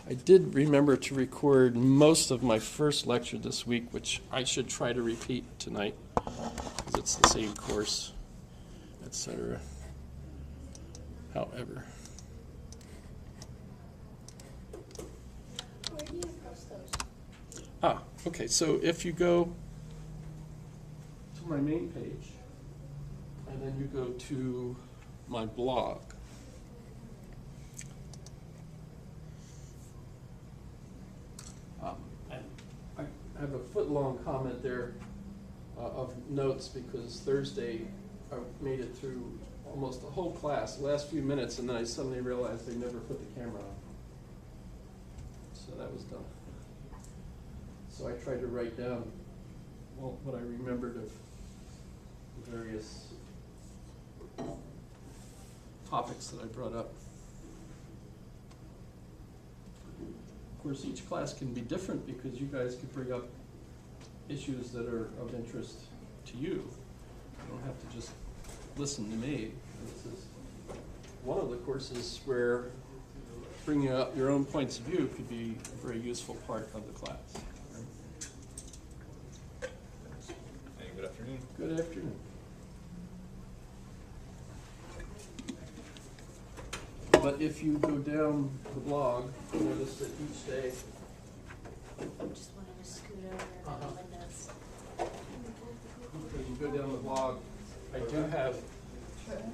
I did remember to record most of my first lecture this week, which I should try to repeat tonight, because it's the same course, etc. However. Where do you post those? Okay, so if you go to my main page, and then you go to my blog, and I have a foot-long comment there of notes, because Thursday I made it through almost the whole class, the last few minutes, and then I suddenly realized they never put the camera on. So that was done. So I tried to write down what I remembered of the various topics that I brought up. Of course, each class can be different because you guys could bring up issues that are of interest to you. You don't have to just listen to me. This is one of the courses where bringing up your own points of view could be a very useful part of the class. Hey, good afternoon. Good afternoon. But if you go down the blog, notice that each day, I just wanted to scoot over to Linda's. as you go down the blog, I do have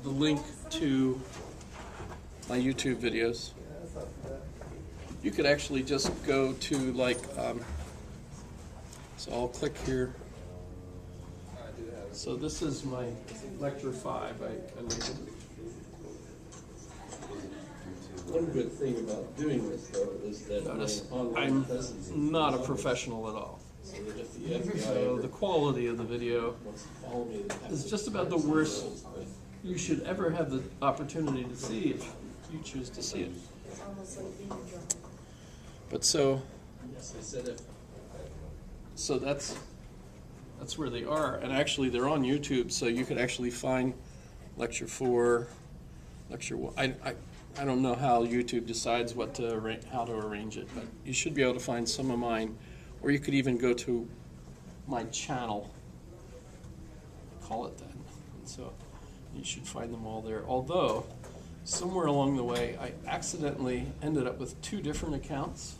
the link to my YouTube videos. You could actually just go to so I'll click here. So this is my lecture 5. I labeled it. One good thing about doing this, though, is that I'm not a professional at all. So the quality of the video is just about the worst you should ever have the opportunity to see if you choose to see it. It's almost like being a drummer. But so that's where they are, and actually they're on YouTube, so you could actually find lecture 4, lecture 1. I don't know how YouTube decides how to arrange it, but you should be able to find some of mine, or you could even go to my channel. Call it that. And so you should find them all there. Although somewhere along the way, I accidentally ended up with 2 different accounts.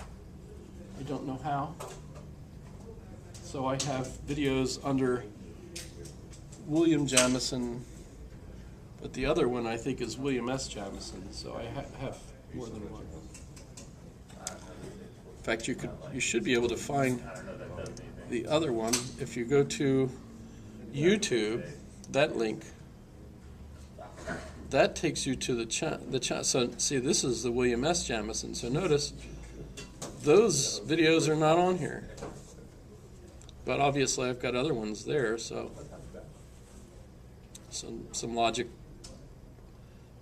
I don't know how. So I have videos under William Jamison, but the other one I think is William S. Jamison, so I have more than one. In fact, you should be able to find the other one if you go to YouTube. That link, that takes you to the channel. So see, this is the William S. Jamison. So notice those videos are not on here, but obviously I've got other ones there. So some logic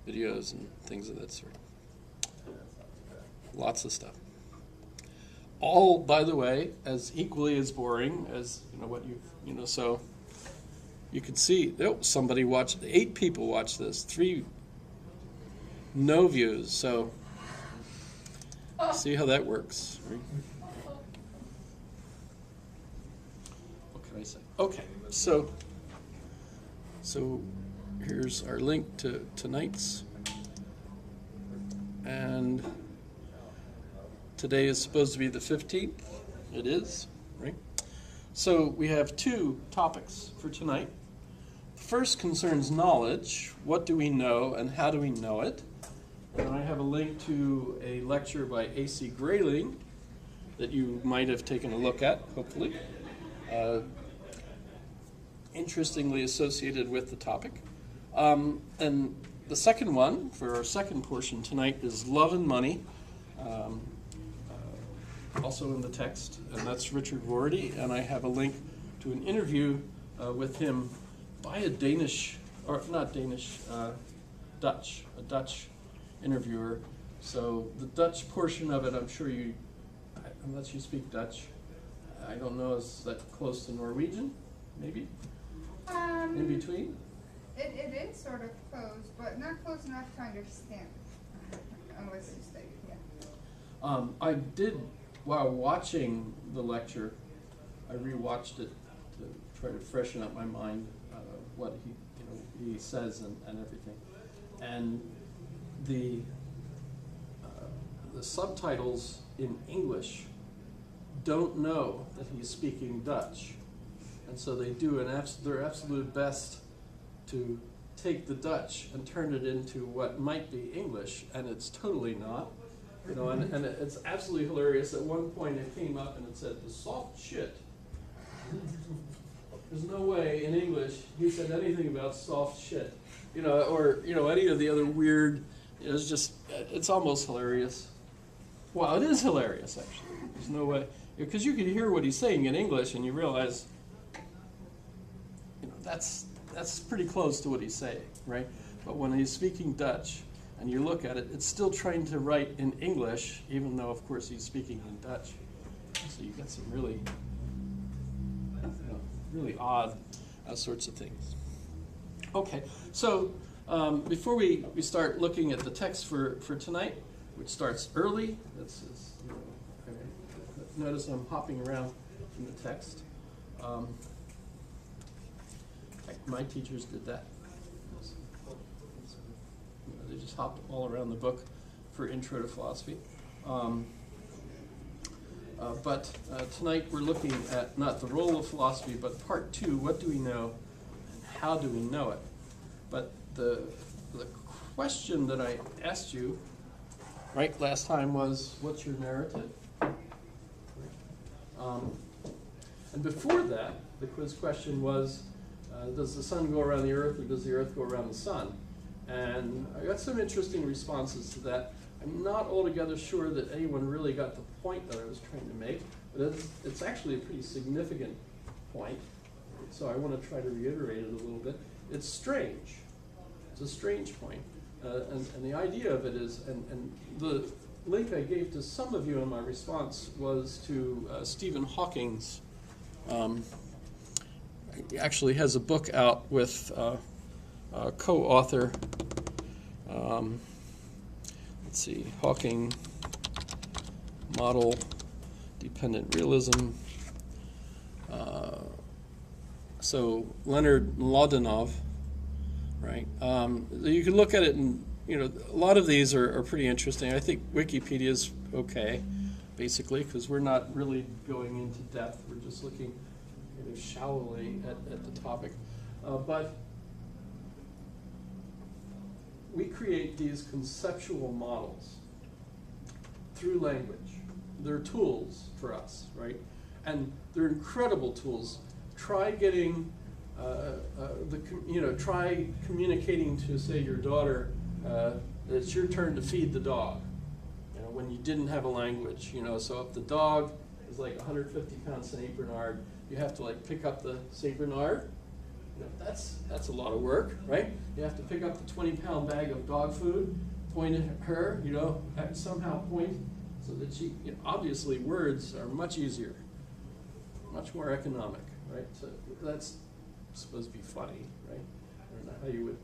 videos and things of that sort. Lots of stuff. All, by the way, as equally as boring as what so you can see, somebody watched, 8 people watched this, 3 no views, so see how that works, right? What can I say? Okay, so here's our link to tonight's, and today is supposed to be the 15th. It is, right? So we have 2 topics for tonight. The first concerns knowledge. What do we know and how do we know it? And I have a link to a lecture by A.C. Grayling that you might have taken a look at, hopefully. Interestingly associated with the topic. And the second one, for our second portion tonight, is Love and Money. Also in the text, and that's Richard Vordy, and I have a link to an interview with him by a Dutch, a Dutch interviewer. So the Dutch portion of it, I'm sure unless you speak Dutch, I don't know, is that close to Norwegian, maybe? In between? It is sort of close, but not close enough to understand, unless you study, yeah. I did, while watching the lecture, I rewatched it to try to freshen up my mind, what he says and everything. And the subtitles in English don't know that he's speaking Dutch. And so they do their absolute best to take the Dutch and turn it into what might be English, and it's totally not. And it's absolutely hilarious. At one point it came up and it said, the soft shit. There's no way in English he said anything about soft shit. Or any of the other weird, it's almost hilarious. Well, it is hilarious, actually. There's no way. Because you can hear what he's saying in English and you realize, that's pretty close to what he's saying, right? But when he's speaking Dutch and you look at it, it's still trying to write in English, even though, of course, he's speaking in Dutch. So you get some really, really odd sorts of things. Okay, so before we start looking at the text for tonight, which starts early, notice I'm hopping around in the text. My teachers did that. They just hopped all around the book for Intro to Philosophy. But tonight we're looking at not the role of philosophy, but part 2, what do we know and how do we know it? But the question that I asked you, right, last time was, what's your narrative? And before that, the quiz question was, does the sun go around the earth or does the earth go around the sun? And I got some interesting responses to that. I'm not altogether sure that anyone really got the point that I was trying to make, but it's actually a pretty significant point. So I want to try to reiterate it a little bit. It's strange. It's a strange point. And the idea of it is, and the link I gave to some of you in my response was to Stephen Hawking's. He actually has a book out with a co-author. Let's see, Hawking, Model, Dependent Realism. So Leonard Mlodinov, right? You can look at it and, a lot of these are pretty interesting. I think Wikipedia's okay, basically, because we're not really going into depth. We're just looking shallowly at the topic. But we create these conceptual models through language. They're tools for us, right? And they're incredible tools. Try getting, try communicating to, say, your daughter that it's your turn to feed the dog, when you didn't have a language, So if the dog is like 150-pound Saint Bernard, you have to pick up the Saint Bernard. That's a lot of work, right? You have to pick up the 20-pound bag of dog food, point at her, somehow point so that she, obviously words are much easier, much more economic, right? So that's supposed to be funny, right? I don't know how you would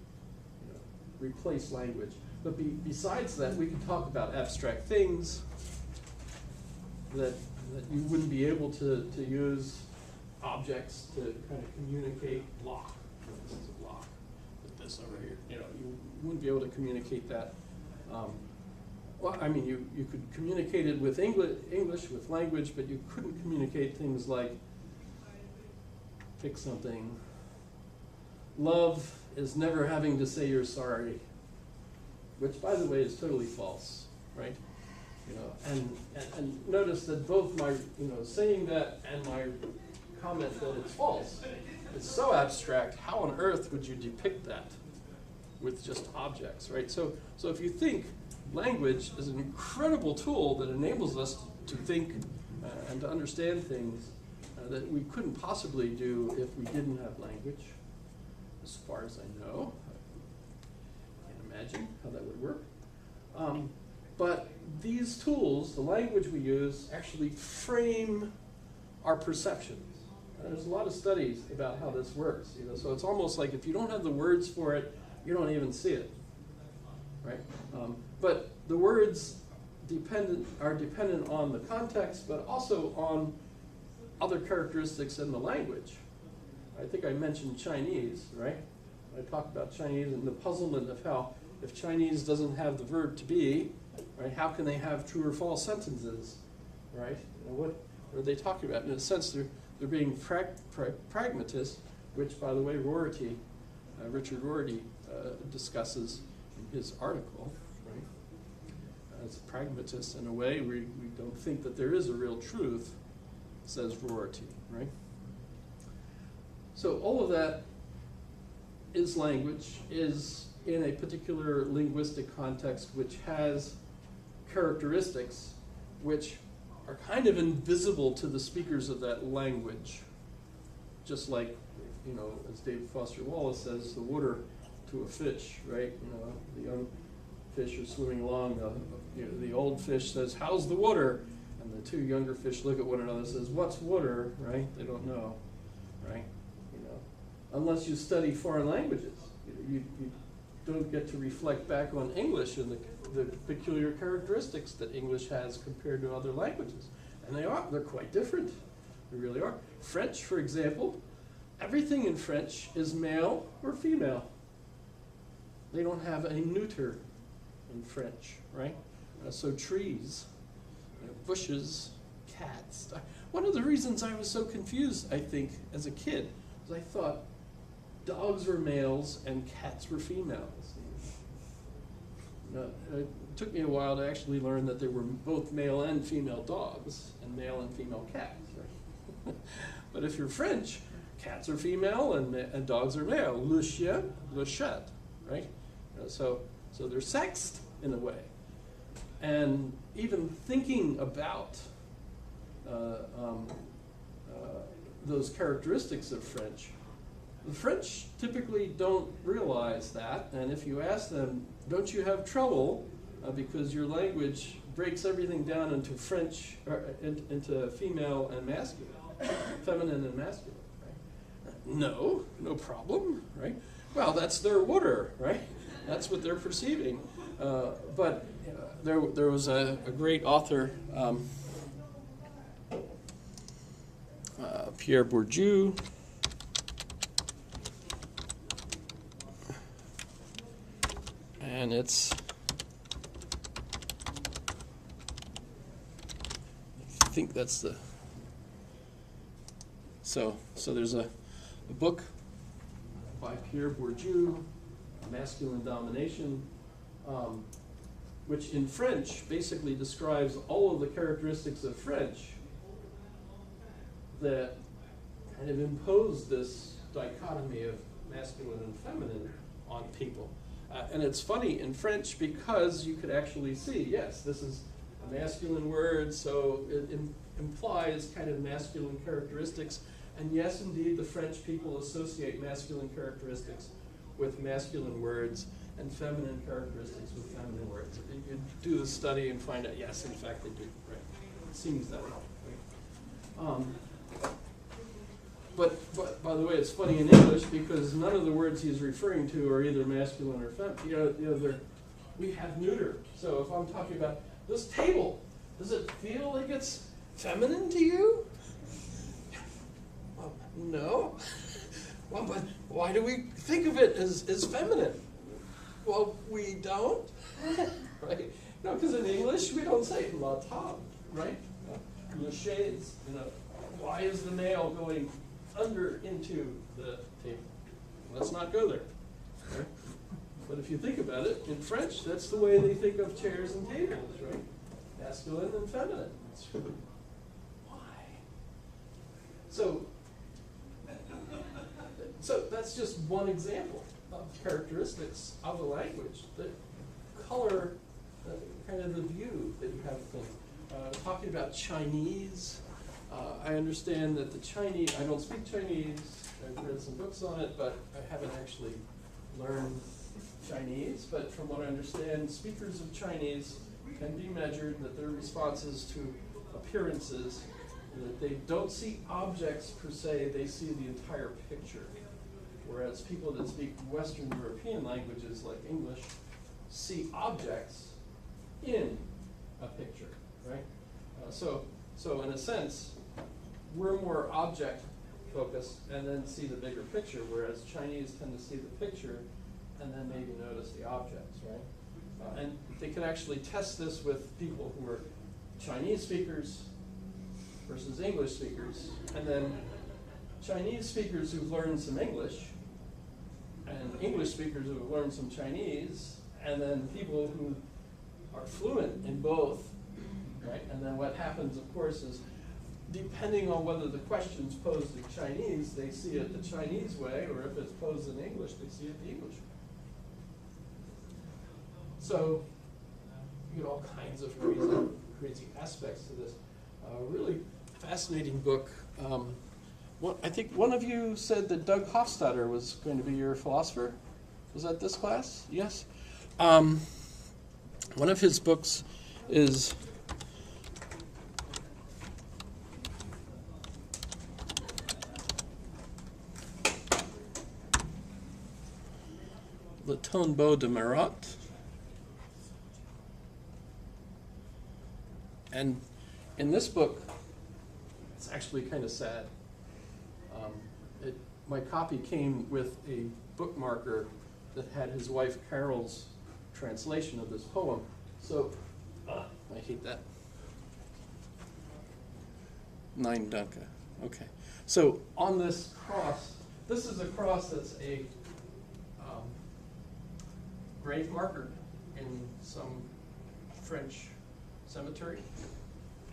replace language. But besides that, we can talk about abstract things that you wouldn't be able to use objects to kind of communicate. Block. This is a block. Put this over here. You wouldn't be able to communicate that. You could communicate it with English, with language, but you couldn't communicate things like, pick something. Love is never having to say you're sorry, which, by the way, is totally false, right? And notice that both my, saying that and my comment that it's false, it's so abstract. How on earth would you depict that with just objects, right? So if you think, language is an incredible tool that enables us to think and to understand things that we couldn't possibly do if we didn't have language, as far as I know. I can't imagine how that would work. But these tools, the language we use, actually frame our perceptions. There's a lot of studies about how this works. So it's almost like if you don't have the words for it, you don't even see it, right? But the words are dependent on the context, but also on other characteristics in the language. I think I mentioned Chinese, right? I talked about Chinese and the puzzlement of how if Chinese doesn't have the verb to be, right, how can they have true or false sentences, right? What are they talking about? In a sense, they're being pragmatist, which, by the way, Richard Rorty discusses in his article, right? As a pragmatist, in a way, we don't think that there is a real truth, says Rorty, right? So all of that is language, is in a particular linguistic context which has characteristics which are kind of invisible to the speakers of that language. Just like, you know, as David Foster Wallace says, the water to a fish, right? You know, the young fish are swimming along, the old fish says, "How's the water?" And the two younger fish look at one another and says, "What's water?" Right? They don't know, right? You know, unless you study foreign languages, you don't get to reflect back on English and the peculiar characteristics that English has compared to other languages. And they're quite different. They really are. French, for example, everything in French is male or female. They don't have a neuter in French, right? So trees, bushes, cats. One of the reasons I was so confused, I think, as a kid, was I thought dogs were males and cats were females. It took me a while to actually learn that there were both male and female dogs and male and female cats. Right? But if you're French, cats are female and dogs are male. Le chien, le chat, right? So they're sexed in a way. And even thinking about those characteristics of French, the French typically don't realize that, and if you ask them, don't you have trouble because your language breaks everything down into French, or into female and masculine, feminine and masculine, right? No problem, right? Well, that's their order, right? That's what they're perceiving. But there was a great author, Pierre Bourdieu, and it's, I think that's the, so there's a book by Pierre Bourdieu, Masculine Domination, which in French basically describes all of the characteristics of French that kind of impose this dichotomy of masculine and feminine on people. And it's funny in French because you could actually see, yes, this is a masculine word, so it implies kind of masculine characteristics. And yes, indeed, the French people associate masculine characteristics with masculine words and feminine characteristics with feminine words. You could do the study and find out, yes, in fact, they do. Right? It seems that way. Right? But by the way, it's funny in English because none of the words he's referring to are either masculine or feminine. We have neuter. So if I'm talking about this table, does it feel like it's feminine to you? Well, no. Well, but why do we think of it as feminine? Well, we don't, right? No, because in English we don't say la table, right? Le chaise, why is the nail going under into the table? Let's not go there. Right? But if you think about it, in French, that's the way they think of chairs and tables, right? Masculine and feminine. Why? So that's just one example of characteristics of a language that color kind of the view that you have of things. Talking about Chinese, I understand that the Chinese, I don't speak Chinese, I've read some books on it, but I haven't actually learned Chinese. But from what I understand, speakers of Chinese can be measured, that their responses to appearances, that they don't see objects per se, they see the entire picture. Whereas people that speak Western European languages like English see objects in a picture, right? So in a sense, we're more object focused and then see the bigger picture, whereas Chinese tend to see the picture and then maybe notice the objects, right? And they could actually test this with people who are Chinese speakers versus English speakers, and then Chinese speakers who've learned some English, and English speakers who've learned some Chinese, and then people who are fluent in both, right? And then what happens, of course, is depending on whether the question's posed in Chinese, they see it the Chinese way, or if it's posed in English, they see it the English way. So you get all kinds of crazy aspects to this. Really fascinating book. I think one of you said that Doug Hofstadter was going to be your philosopher. Was that this class? Yes. One of his books is Le Tombeau de Marat. And in this book, it's actually kind of sad. My copy came with a bookmarker that had his wife Carol's translation of this poem. So, I hate that. 9 Dunca. Okay. So on this cross, this is a cross that's a grave marker in some French cemetery.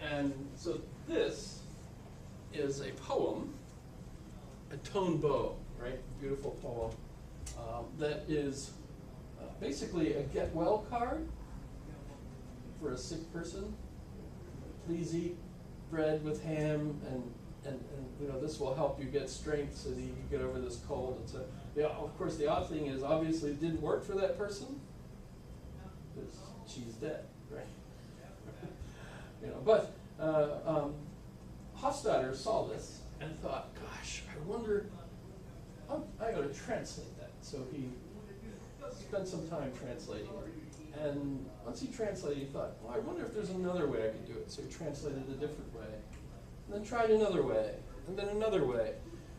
And so this is a poem, a tombeau, right? Beautiful poem, that is basically a get well card for a sick person. Please eat bread with ham, and you know, this will help you get strength so that you can get over this cold. And so, yeah, of course, the odd thing is obviously it didn't work for that person because she's dead, right? You know, but Hofstadter saw this and thought, gosh, I wonder, I got to translate that. So he spent some time translating it. And once he translated, he thought, well, I wonder if there's another way I could do it. So he translated a different way, and then tried another way, and then another way.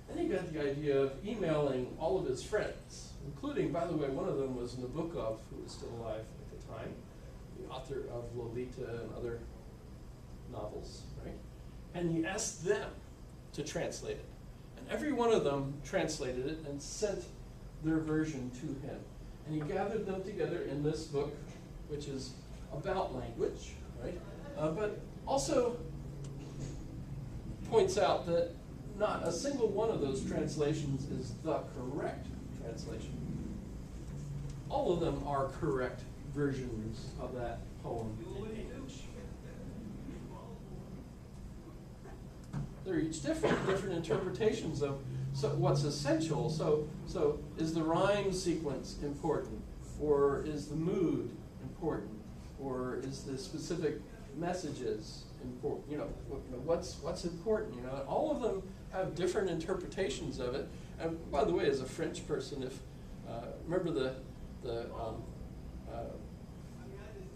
Then he got the idea of emailing all of his friends, including, by the way, one of them was Nabokov, who was still alive at the time, the author of Lolita and other novels, right? And he asked them to translate it. And every one of them translated it and sent their version to him. And he gathered them together in this book, which is about language, right? But also points out that not a single one of those translations is the correct translation. All of them are correct versions of that poem in English. They're each different interpretations of what's essential. So is the rhyme sequence important, or is the mood important, or is the specific messages important? You know, what's important? You know, all of them have different interpretations of it. And by the way, as a French person, if remember the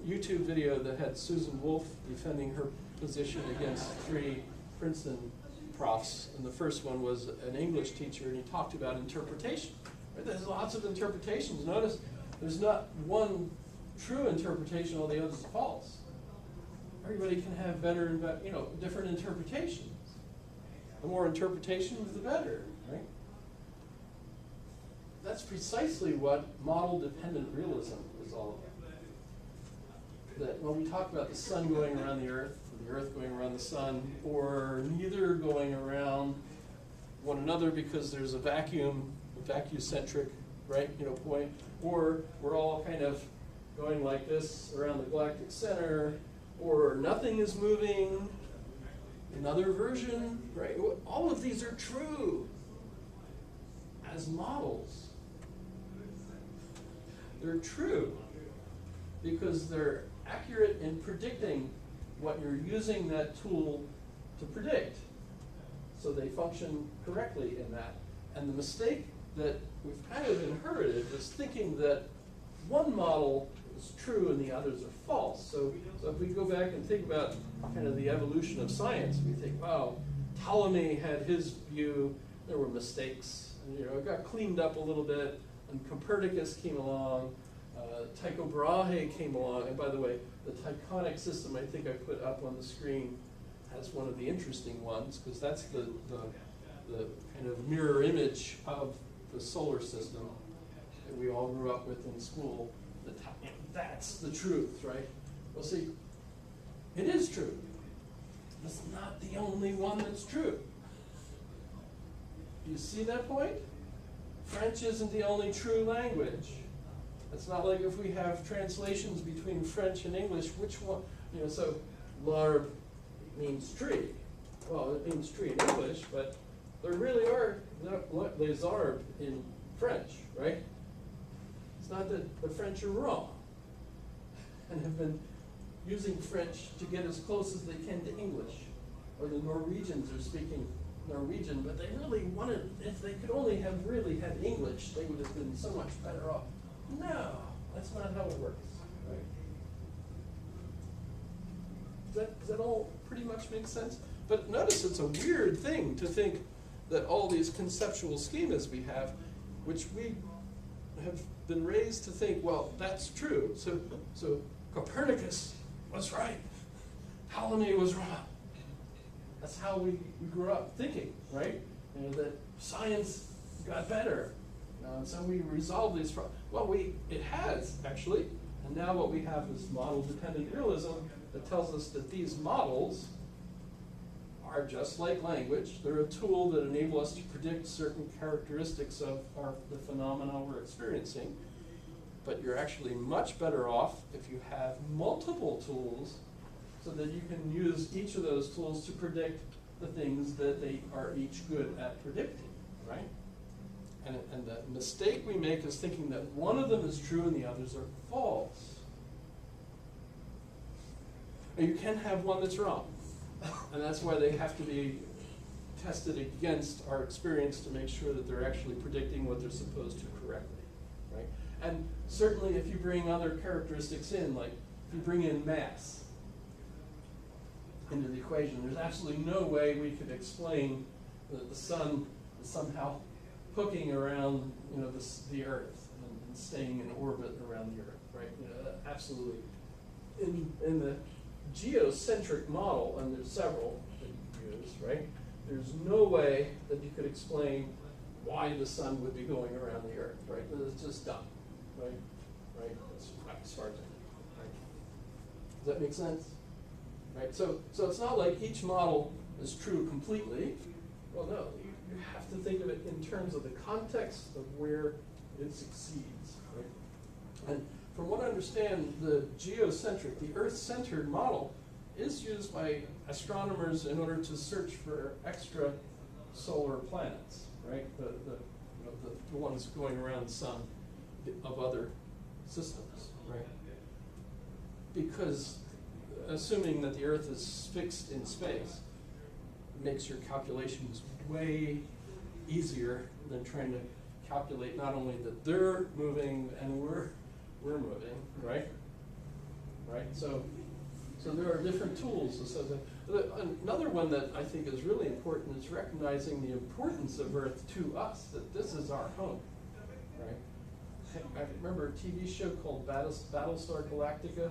YouTube video that had Susan Wolf defending her position against 3 Princeton profs, and the first one was an English teacher, and he talked about interpretation. Right? There's lots of interpretations. Notice there's not one true interpretation, all the others are false. Everybody can have better and better, you know, different interpretations. The more interpretations, the better, right? That's precisely what model-dependent realism is all about. That when we talk about the sun going around the earth going around the sun, or neither going around one another because there's a vacuum-centric, right, you know, point, or we're all kind of going like this around the galactic center, or nothing is moving, another version, right? All of these are true as models. They're true because they're accurate in predicting what you're using that tool to predict. So they function correctly in that. And the mistake that we've kind of inherited is thinking that one model is true and the others are false. So if we go back and think about kind of the evolution of science, we think, wow, Ptolemy had his view, there were mistakes, and, it got cleaned up a little bit, and Copernicus came along, Tycho Brahe came along, and by the way, the Tychonic system I think I put up on the screen has one of the interesting ones, because that's the kind of mirror image of the solar system that we all grew up with in school. That's the truth, right? Well, see, it is true. It's not the only one that's true. Do you see that point? French isn't the only true language. It's not like if we have translations between French and English, which one, so l'arbre means tree. Well, it means tree in English, but there really are les arbres in French, right? It's not that the French are wrong and have been using French to get as close as they can to English. Or the Norwegians are speaking Norwegian, but they really wanted, if they could only have really had English, they would have been so much better off. No, that's not how it works, right? Does that all pretty much make sense? But notice it's a weird thing to think that all these conceptual schemas we have, which we have been raised to think, well, that's true. So Copernicus was right. Ptolemy was wrong. That's how we grew up thinking, right? That science got better. So we resolved these problems. Well, it has, actually. And now what we have is model-dependent realism that tells us that these models are just like language. They're a tool that enable us to predict certain characteristics of the phenomena we're experiencing. But you're actually much better off if you have multiple tools so that you can use each of those tools to predict the things that they are each good at predicting, right? And the mistake we make is thinking that one of them is true and the others are false. And you can have one that's wrong. And that's why they have to be tested against our experience to make sure that they're actually predicting what they're supposed to correctly, right? And certainly if you bring other characteristics in, like if you bring in mass into the equation, there's absolutely no way we could explain that the sun is somehow hooking around the Earth and staying in orbit around the Earth, right? Absolutely. In the geocentric model, and there's several that you use, right? There's no way that you could explain why the sun would be going around the Earth, right? It's just dumb, right? Right? It's hard to, right? Does that make sense? Right? So it's not like each model is true completely. Well, no, you have to think of it in terms of the context of where it succeeds, right? And from what I understand, the geocentric, the Earth-centered model is used by astronomers in order to search for extra solar planets, right? The ones going around the sun of other systems, right? Because assuming that the Earth is fixed in space makes your calculations way easier than trying to calculate not only that they're moving and we're moving, right? Right? So there are different tools. Another one that I think is really important is recognizing the importance of Earth to us, that this is our home, right? I remember a TV show called Battlestar Galactica.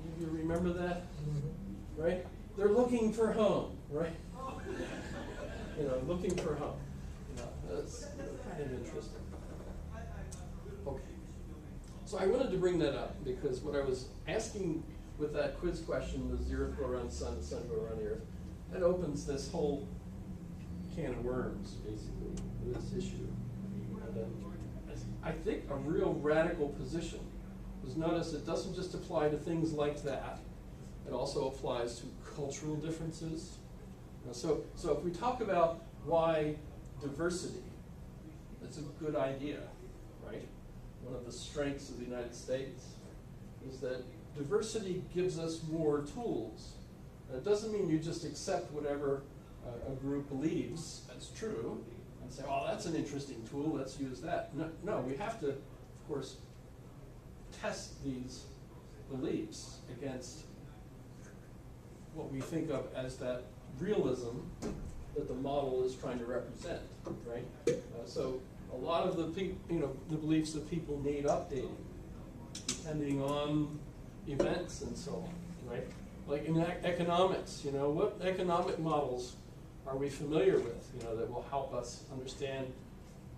Any of you remember that? Mm-hmm. Right? They're looking for home, right? Looking for home. That's kind of interesting. Okay. So I wanted to bring that up because what I was asking with that quiz question, does the Earth go around the sun go around the Earth? That opens this whole can of worms, basically, this issue. And I think a real radical position was, notice it doesn't just apply to things like that, it also applies to cultural differences. So if we talk about why diversity, that's a good idea, right? One of the strengths of the United States is that diversity gives us more tools. It doesn't mean you just accept whatever a group believes that's true and say, oh, that's an interesting tool, let's use that. No, we have to, of course, test these beliefs against what we think of as that realism that the model is trying to represent, right? So a lot of the the beliefs of people need updating, depending on events and so on, right? Like in economics, what economic models are we familiar with, that will help us understand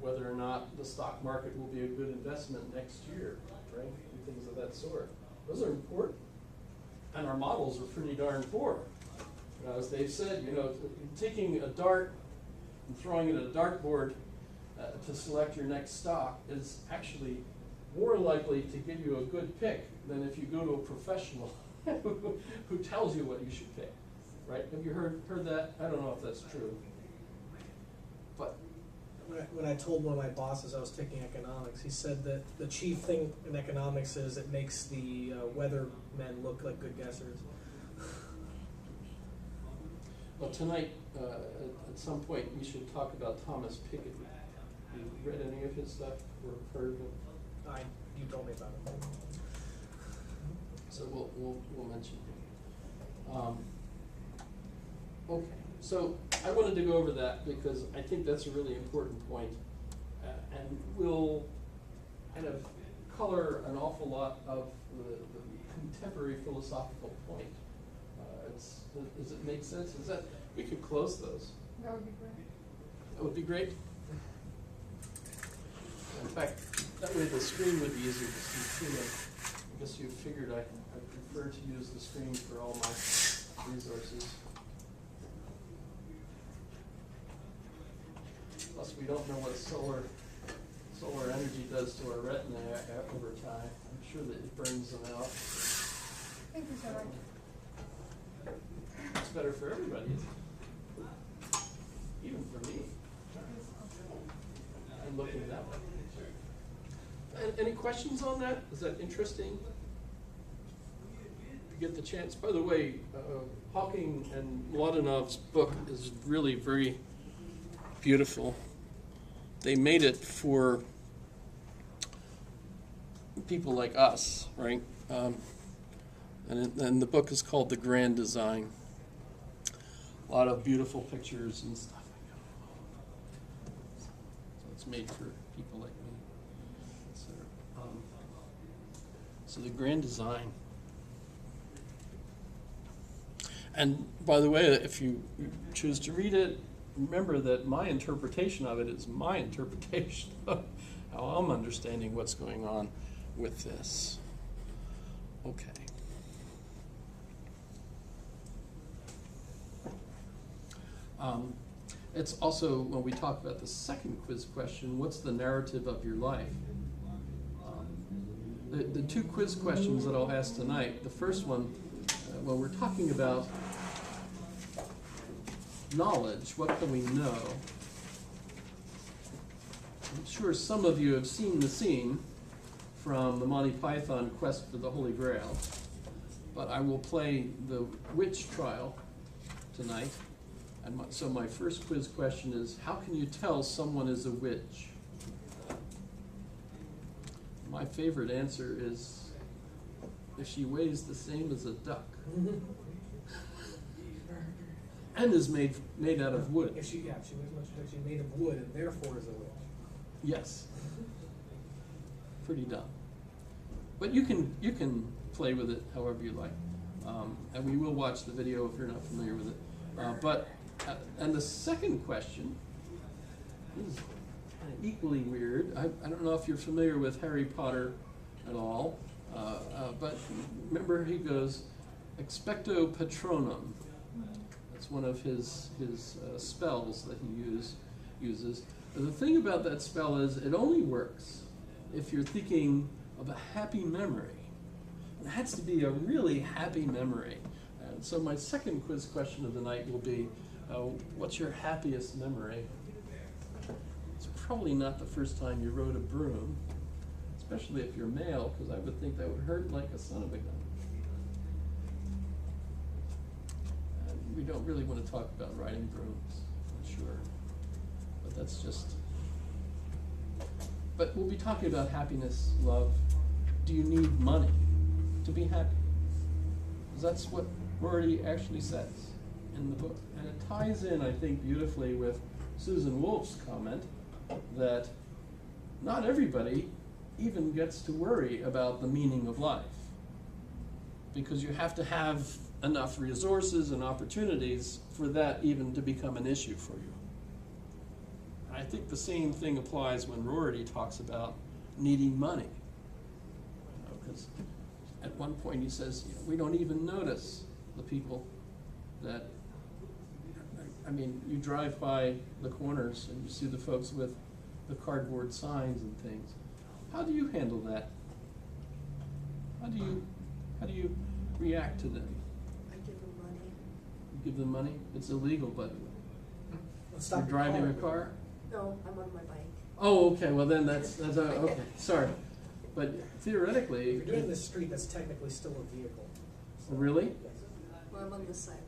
whether or not the stock market will be a good investment next year, right? And things of that sort. Those are important. And our models are pretty darn poor. As they've said, taking a dart and throwing it at a dartboard to select your next stock is actually more likely to give you a good pick than if you go to a professional who tells you what you should pick, right? Have you heard that? I don't know if that's true. But when I told one of my bosses I was taking economics, he said that the chief thing in economics is it makes the weathermen look like good guessers. Well, tonight, at some point, we should talk about Thomas Piketty. Have you read any of his stuff or heard of him? You told me about it. So we'll mention him. Okay, so I wanted to go over that because I think that's a really important point, and will kind of color an awful lot of the contemporary philosophical point. Does it make sense? We could close those. That would be great. That would be great. In fact, that way the screen would be easier to see too. I guess you figured I prefer to use the screen for all my resources. Plus, we don't know what solar energy does to our retina over time. I'm sure that it burns them out. I think these are right. It's better for everybody, even for me. I'm looking that way. Any questions on that? Is that interesting? If you get the chance. By the way, Hawking and Mladenov's book is really very beautiful. They made it for people like us, right? And the book is called The Grand Design. A lot of beautiful pictures and stuff. So it's made for people like me. So The Grand Design. And by the way, if you choose to read it, remember that my interpretation of it is my interpretation of how I'm understanding what's going on with this. Okay. It's also, when we talk about the second quiz question, what's the narrative of your life? The two quiz questions that I'll ask tonight, the first one, when we're talking about knowledge, what can we know? I'm sure some of you have seen the scene from the Monty Python Quest for the Holy Grail, but I will play the witch trial tonight. And so my first quiz question is, how can you tell someone is a witch? My favorite answer is, if she weighs the same as a duck and is made out of wood. If she weighs much, but she's made of wood and therefore is a witch. Yes. Pretty dumb. But you can play with it however you like. And we will watch the video if you're not familiar with it. And the second question is kind of equally weird. I don't know if you're familiar with Harry Potter at all, but remember he goes, expecto patronum. That's one of his spells that he uses. But the thing about that spell is it only works if you're thinking of a happy memory. It has to be a really happy memory. And so my second quiz question of the night will be, what's your happiest memory? It's probably not the first time you rode a broom, especially if you're male, because I would think that would hurt like a son of a gun. And we don't really want to talk about riding brooms, I'm sure. But that's just... But we'll be talking about happiness, love, do you need money to be happy? 'Cause that's what Rorty actually says in the book. And it ties in, I think, beautifully with Susan Wolf's comment that not everybody even gets to worry about the meaning of life, because you have to have enough resources and opportunities for that even to become an issue for you. And I think the same thing applies when Rorty talks about needing money. Because at one point he says, we don't even notice the people that, I mean, you drive by the corners and you see the folks with the cardboard signs and things. How do you handle that? How do you react to them? I give them money. You give them money? It's illegal, by the way. Let's You're stop driving a calling. car? No, I'm on my bike. Oh, okay, well then that's okay, sorry. But theoretically, If you're doing this street, that's technically still a vehicle. So- really? Yes. Well, I'm on the sidewalk.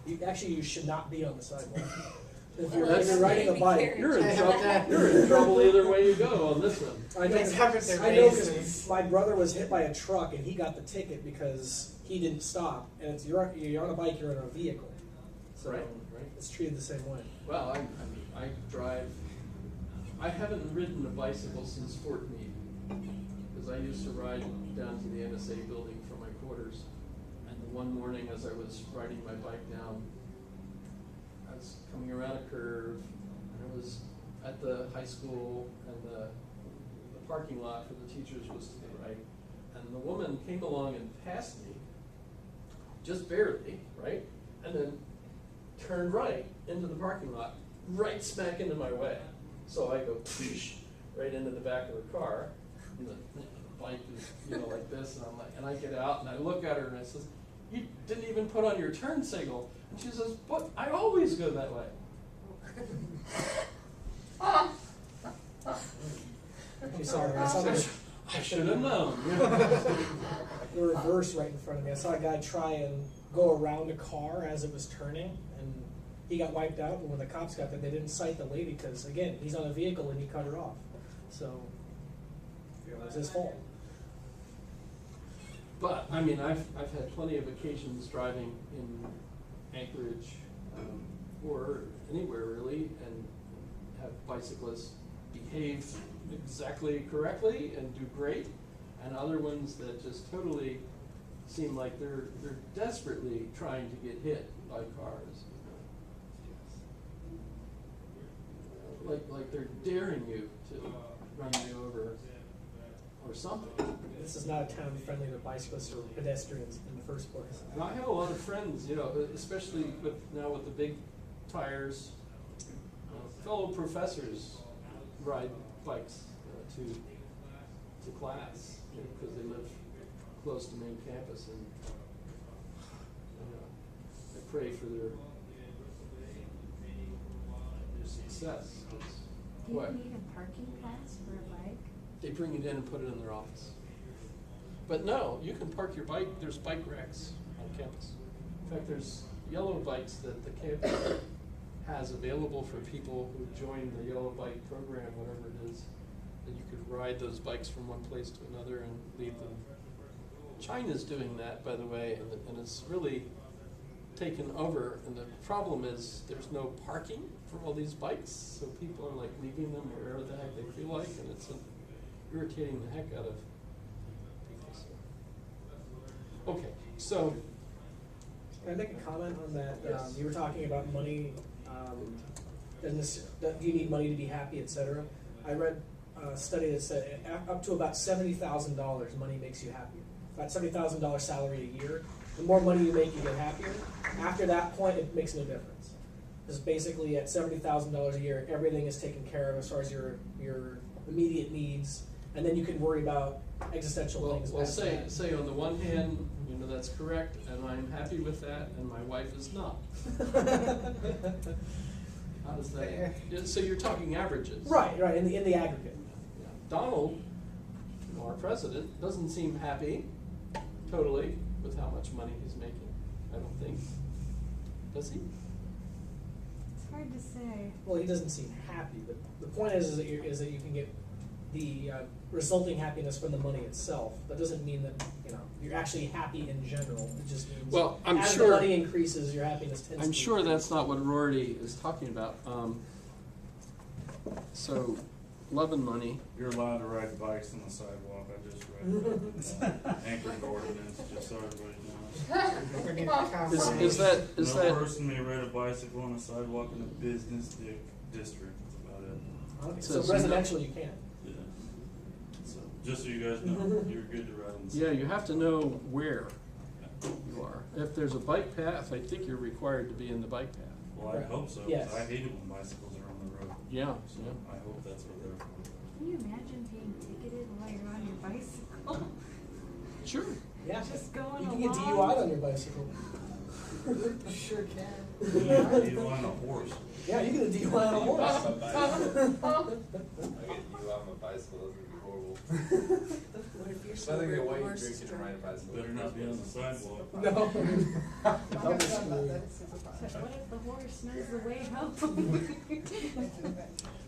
You should not be on the sidewalk. If Well, you're, that's- if you're riding a Be bike, careful. You're in trouble, you're in trouble either way you go on this one. I know, It's happened to I know races. because my brother was hit by a truck and he got the ticket because he didn't stop. And it's you're on a bike, you're in a vehicle, so Right. it's treated the same way. Well, I drive, I haven't ridden a bicycle since Fort Meade, because I used to ride down to the NSA building from my quarters. And the one morning as I was riding my bike down, I was coming around a curve, and I was at the high school, and the parking lot for the teachers was to the right. And the woman came along and passed me, just barely, right? And then turned right into the parking lot, right smack into my way. So I go right into the back of her car, and the bike is, like this, and I'm like, and I get out and I look at her and I says, "You didn't even put on your turn signal." And she says, "But I always go that way." You saw the I should have known. the reverse right in front of me. I saw a guy try and go around a car as it was turning, and he got wiped out. But when the cops got there, they didn't cite the lady because, again, he's on a vehicle and he cut her off. So, it was his fault. But I mean, I've had plenty of occasions driving in Anchorage or anywhere really, and have bicyclists behave exactly correctly and do great, and other ones that just totally seem like they're desperately trying to get hit by cars. Like they're daring you to run you over or something. This is not a town friendly to bicyclists or pedestrians in the first place. And I have a lot of friends, especially with the big tires. Fellow professors ride bikes to class because they live close to main campus, and I pray for their success. Do you What? need a parking pass for a bike? They bring it in and put it in their office. But no, you can park your bike, there's bike racks on campus. In fact, there's yellow bikes that the campus has available for people who join the yellow bike program, whatever it is, that you could ride those bikes from one place to another and leave them. China's doing that, by the way, and it's really taken over, and the problem is there's no parking for all these bikes, so people are like leaving them wherever the heck they feel like, and it's irritating the heck out of people. So. Okay, so Can I make a comment on that? Yes. You were talking about money. Do you need money to be happy, etc.? I read a study that said up to about $70,000 money makes you happier. About $70,000 salary a year. The more money you make, you get happier. After that point, it makes no difference. Because basically, at $70,000 a year, everything is taken care of as far as your immediate needs, and then you can worry about existential things. Well, past that. say on the one hand, that's correct, and I'm happy with that, and my wife is not. How does that? So you're talking averages, Right. In the aggregate. Yeah. Donald, our president, doesn't seem happy totally with how much money he's making. I don't think. Does he? It's hard to say. Well, he doesn't seem happy, but the point is that you can get the resulting happiness from the money itself. That doesn't mean that you're actually happy in general. It just means Well, I'm as sure- the money increases, your happiness tends I'm to sure increase. that's not what Rorty is talking about. So, love and money. You're allowed to ride bikes on the sidewalk. I just read that anchored ordinance, just so everybody knows. Is No that person may ride a bicycle on a sidewalk in a business district. That's about it. Okay, So- so residential you can. Yeah. So, just so you guys know, you're good to ride on the yeah? sidewalk. You have to know where you are. If there's a bike path, I think you're required to be in the bike path. Well, I hope so, Yes. because I hate it when bicycles are on the road. Yeah. So Yeah. I hope that's what they're for. Can you imagine being ticketed while you're on your bicycle? Sure. Yeah. Just going You can get along. DUI on your bicycle. Sure can. You on a horse. Yeah, you get a DUI on a horse. I get you on my bicycle, that's gonna be horrible. What if you're I sober think the and way the you horse drink is and ride a driving? bicycle. Better not be on the sidewalk. No. What if the horse knows the way home?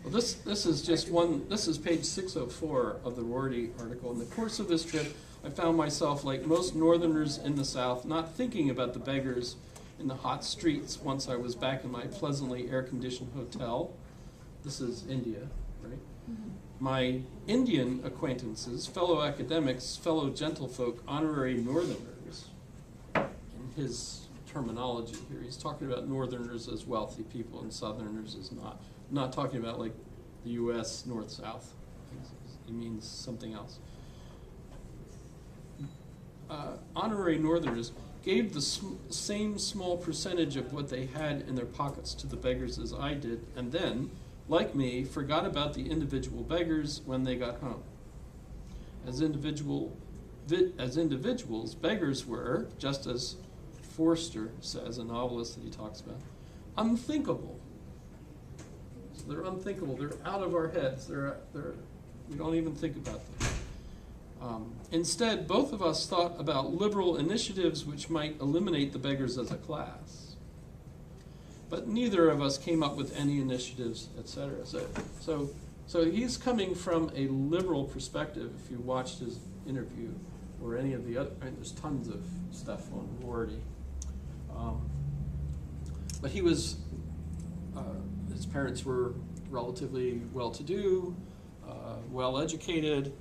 Well, this is just one. This is page 604 of the Rorty article. In the course of this trip, I found myself, like most Northerners in the South, not thinking about the beggars in the hot streets once I was back in my pleasantly air-conditioned hotel. This is India, right? My Indian acquaintances, fellow academics, fellow gentlefolk, honorary Northerners, in his terminology here, he's talking about Northerners as wealthy people and Southerners as not. I'm not talking about like the U.S. North-South. He means something else. Honorary Northerners gave the same small percentage of what they had in their pockets to the beggars as I did, and then, like me, forgot about the individual beggars when they got home. As individuals, beggars were, just as Forster says, a novelist that he talks about, unthinkable. So they're unthinkable. They're out of our heads. We don't even think about them. Instead, both of us thought about liberal initiatives which might eliminate the beggars as a class. But neither of us came up with any initiatives, etc. So he's coming from a liberal perspective. If you watched his interview or any of the other, there's tons of stuff on Rorty. But he was, his parents were relatively well-to-do, well-educated,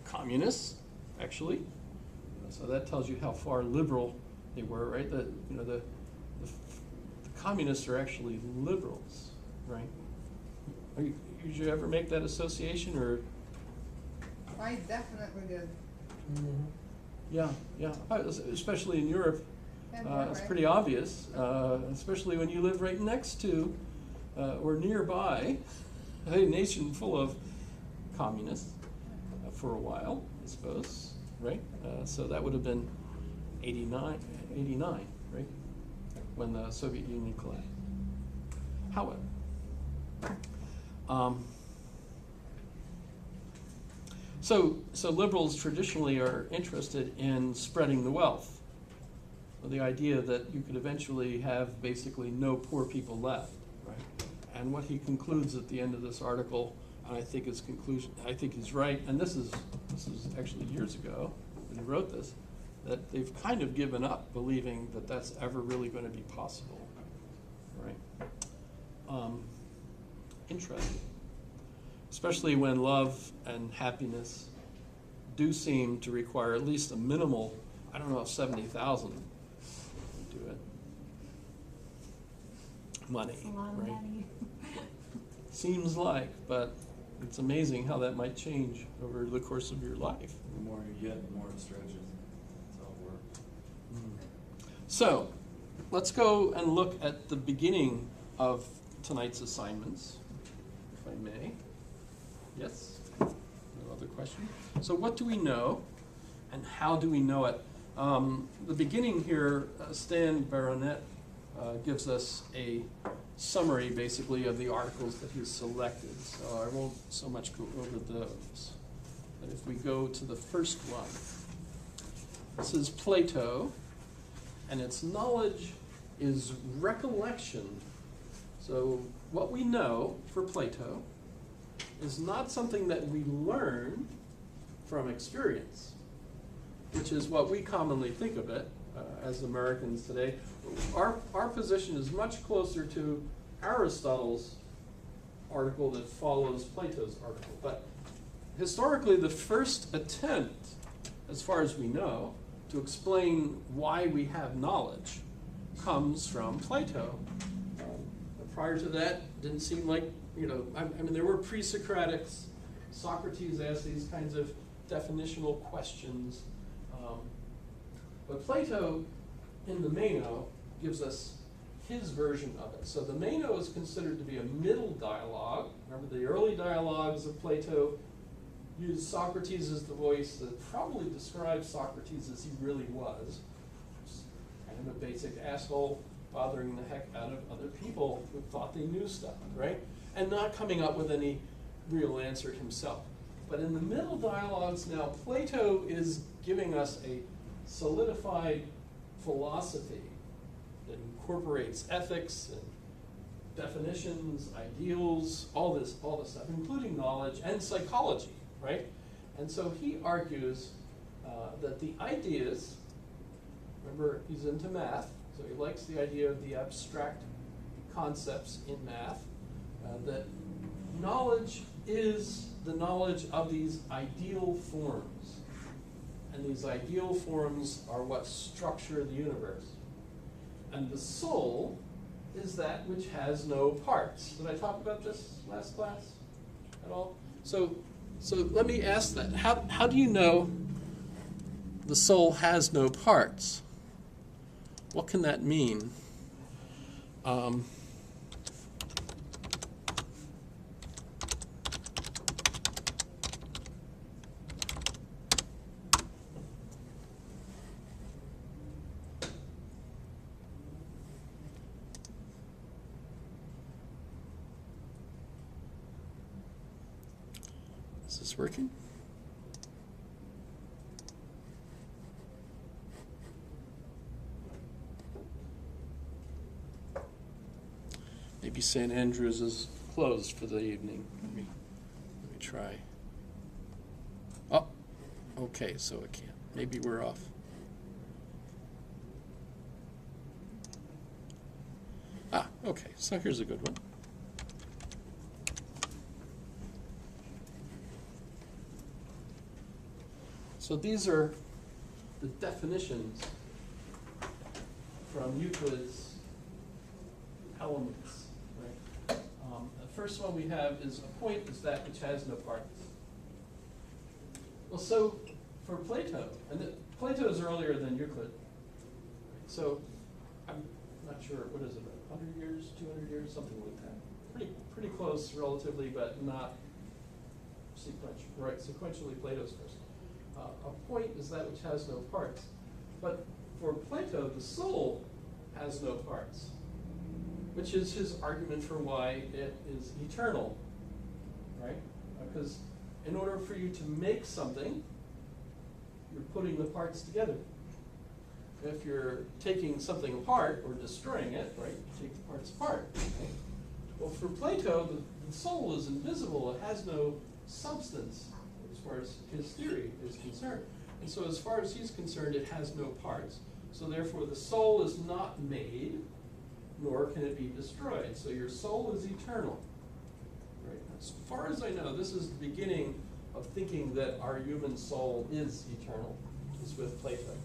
communists, actually. So that tells you how far liberal they were, right? The communists are actually liberals, right? Did you ever make that association, or? I definitely did. Yeah, especially in Europe, And it's Norway. pretty obvious, especially when you live right next to or nearby a nation full of communists for a while, I suppose, right? So that would have been 89, right? When the Soviet Union collapsed. However, so liberals traditionally are interested in spreading the wealth. The idea that you could eventually have basically no poor people left, right? And what he concludes at the end of this article, and I think his conclusion, I think he's right, and this is actually years ago when he wrote this, that they've kind of given up believing that that's ever really going to be possible, right? Interesting. Especially when love and happiness do seem to require at least a minimal, I don't know if 70,000 would do it. Money, It's a lot of right? money. Seems like, but it's amazing how that might change over the course of your life. The more you get, the more it stretches. That's how it works. So, let's go and look at the beginning of tonight's assignments, if I may. Yes? No other question? So what do we know, and how do we know it? The beginning here, Stan Baronet gives us a summary, basically, of the articles that he's selected. So I won't so much go over those. But if we go to the first one, this is Plato, and its knowledge is recollection. So what we know for Plato is not something that we learn from experience, which is what we commonly think of it as Americans today. Our position is much closer to Aristotle's article that follows Plato's article. But historically, the first attempt, as far as we know, to explain why we have knowledge comes from Plato. Prior to that, didn't seem like, I mean, there were pre-Socratics. Socrates asked these kinds of definitional questions. But Plato, in the Meno, gives us his version of it. So the Meno is considered to be a middle dialogue. Remember, the early dialogues of Plato used Socrates as the voice that probably describes Socrates as he really was. Kind of a basic asshole, bothering the heck out of other people who thought they knew stuff, right? And not coming up with any real answer himself. But in the middle dialogues now, Plato is giving us a solidified philosophy that incorporates ethics and definitions, ideals, all this stuff, including knowledge and psychology, right? And so he argues that the ideas, remember, he's into math, so he likes the idea of the abstract concepts in math, that knowledge is the knowledge of these ideal forms. And these ideal forms are what structure the universe. And the soul is that which has no parts. Did I talk about this last class at all? So let me ask that. How do you know the soul has no parts? What can that mean? Is this working? Maybe St. Andrews is closed for the evening. Let me try. Oh, okay, so it can't. Maybe we're off. Ah, okay, so here's a good one. So these are the definitions from Euclid's Elements. Right? The first one we have is a point is that which has no parts. Well, so for Plato, and Plato is earlier than Euclid. So I'm not sure, what is it, 100 years, 200 years, something like that. Pretty close relatively, but not sequential. Right? Sequentially, Plato's first. A point is that which has no parts. But for Plato, the soul has no parts, which is his argument for why it is eternal, right? Because in order for you to make something, you're putting the parts together. If you're taking something apart or destroying it, right, you take the parts apart. Right? Well, for Plato, the soul is invisible. It has no substance as far as his theory is concerned. And so as far as he's concerned, it has no parts. So therefore, the soul is not made, nor can it be destroyed. So your soul is eternal. Right? As far as I know, this is the beginning of thinking that our human soul is eternal, is with Plato.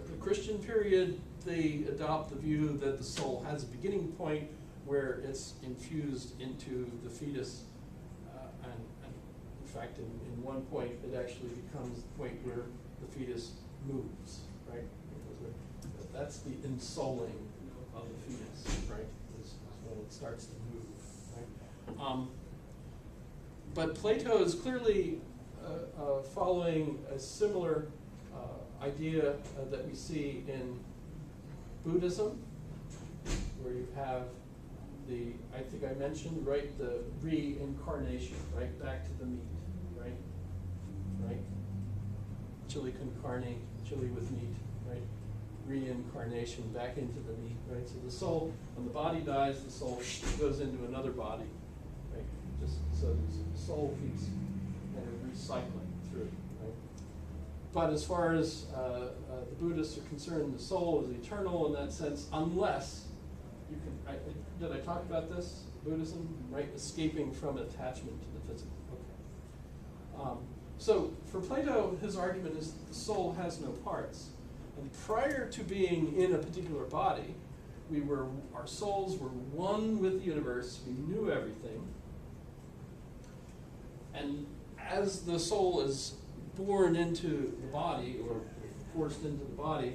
The Christian period, they adopt the view that the soul has a beginning point where it's infused into the fetus. And in fact, in one point, it actually becomes the point where the fetus moves, right? Because that's the ensouling of the fetus, right? Is when it starts to move, right? But Plato is clearly following a similar idea that we see in Buddhism, where you have the, I think I mentioned, right, the reincarnation, right, back to the meat, right? Chili con carne, chili with meat, right? Reincarnation back into the meat, right? So the soul, when the body dies, the soul goes into another body, right? just so the soul keeps kind of recycling through, right? But as far as the Buddhists are concerned, the soul is eternal in that sense, unless you can. Did I talk about this? Buddhism, right? Escaping from attachment to the physical. Okay. So for Plato, his argument is that the soul has no parts, and prior to being in a particular body, our souls were one with the universe. We knew everything, and as the soul is born into the body or forced into the body,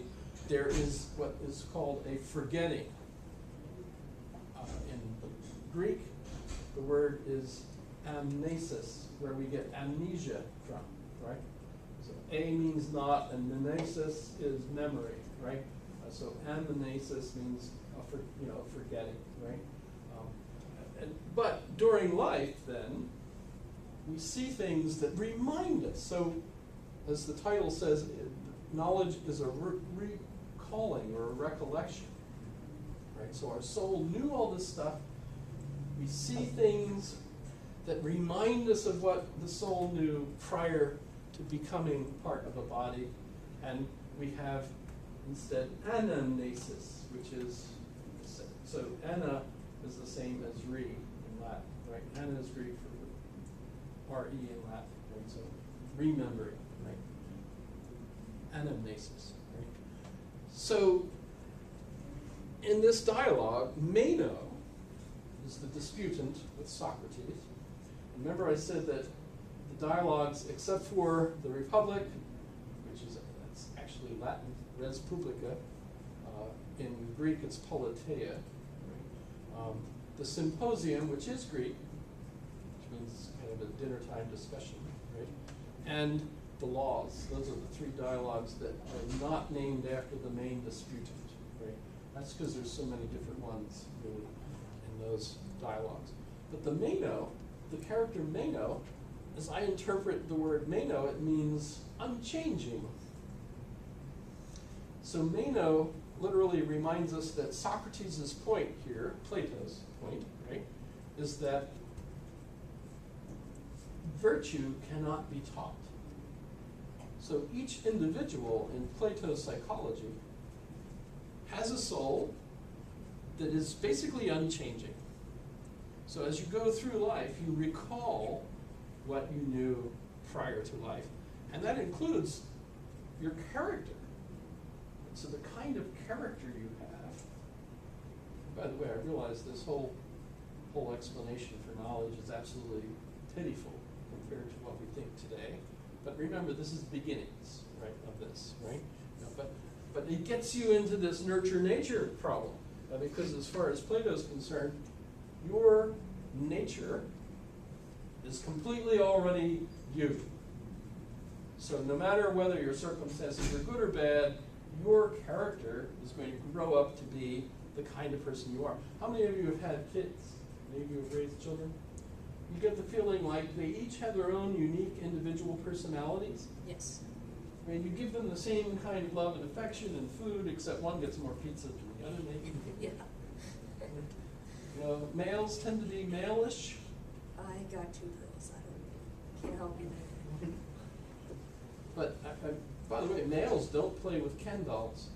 there is what is called a forgetting. In Greek, the word is amnesis, where we get amnesia from, right? So a means not, and mnesis is memory, right? So amnesis means forgetting, right? But during life, then, we see things that remind us. So, as the title says, knowledge is a recalling or a recollection, right? So our soul knew all this stuff. We see things that remind us of what the soul knew prior to becoming part of a body, and we have instead anamnesis, which is so ana is the same as re in Latin, right? Ana is Greek for re in Latin, right? So remembering, right? Anamnesis, right? So in this dialogue, Meno is the disputant with Socrates. Remember I said that the dialogues, except for the Republic, which is that's actually Latin, res publica, in Greek it's politeia, right? The Symposium, which is Greek, which means kind of a dinner time discussion, right? And the Laws, those are the three dialogues that are not named after the main disputant, right? That's because there's so many different ones really in those dialogues. But the Meno, the character Meno, as I interpret the word Meno, it means unchanging. So Meno literally reminds us that Socrates' point here, Plato's point, right, is that virtue cannot be taught. So each individual in Plato's psychology has a soul that is basically unchanging. So as you go through life, you recall what you knew prior to life, and that includes your character. So the kind of character you have. By the way, I realize this whole explanation for knowledge is absolutely pitiful compared to what we think today. But remember, this is the beginnings, right, of this, right? But it gets you into this nurture-nature problem, because as far as Plato's concerned, your nature is completely already you. So no matter whether your circumstances are good or bad, your character is going to grow up to be the kind of person you are. How many of you have had kids? Many of you have raised children? You get the feeling like they each have their own unique individual personalities. Yes. I mean, you give them the same kind of love and affection and food, except one gets more pizza than the other, maybe. Yeah. You know, males tend to be male-ish. I got 2 girls. Can't help you there. But, by the way, males don't play with Ken dolls.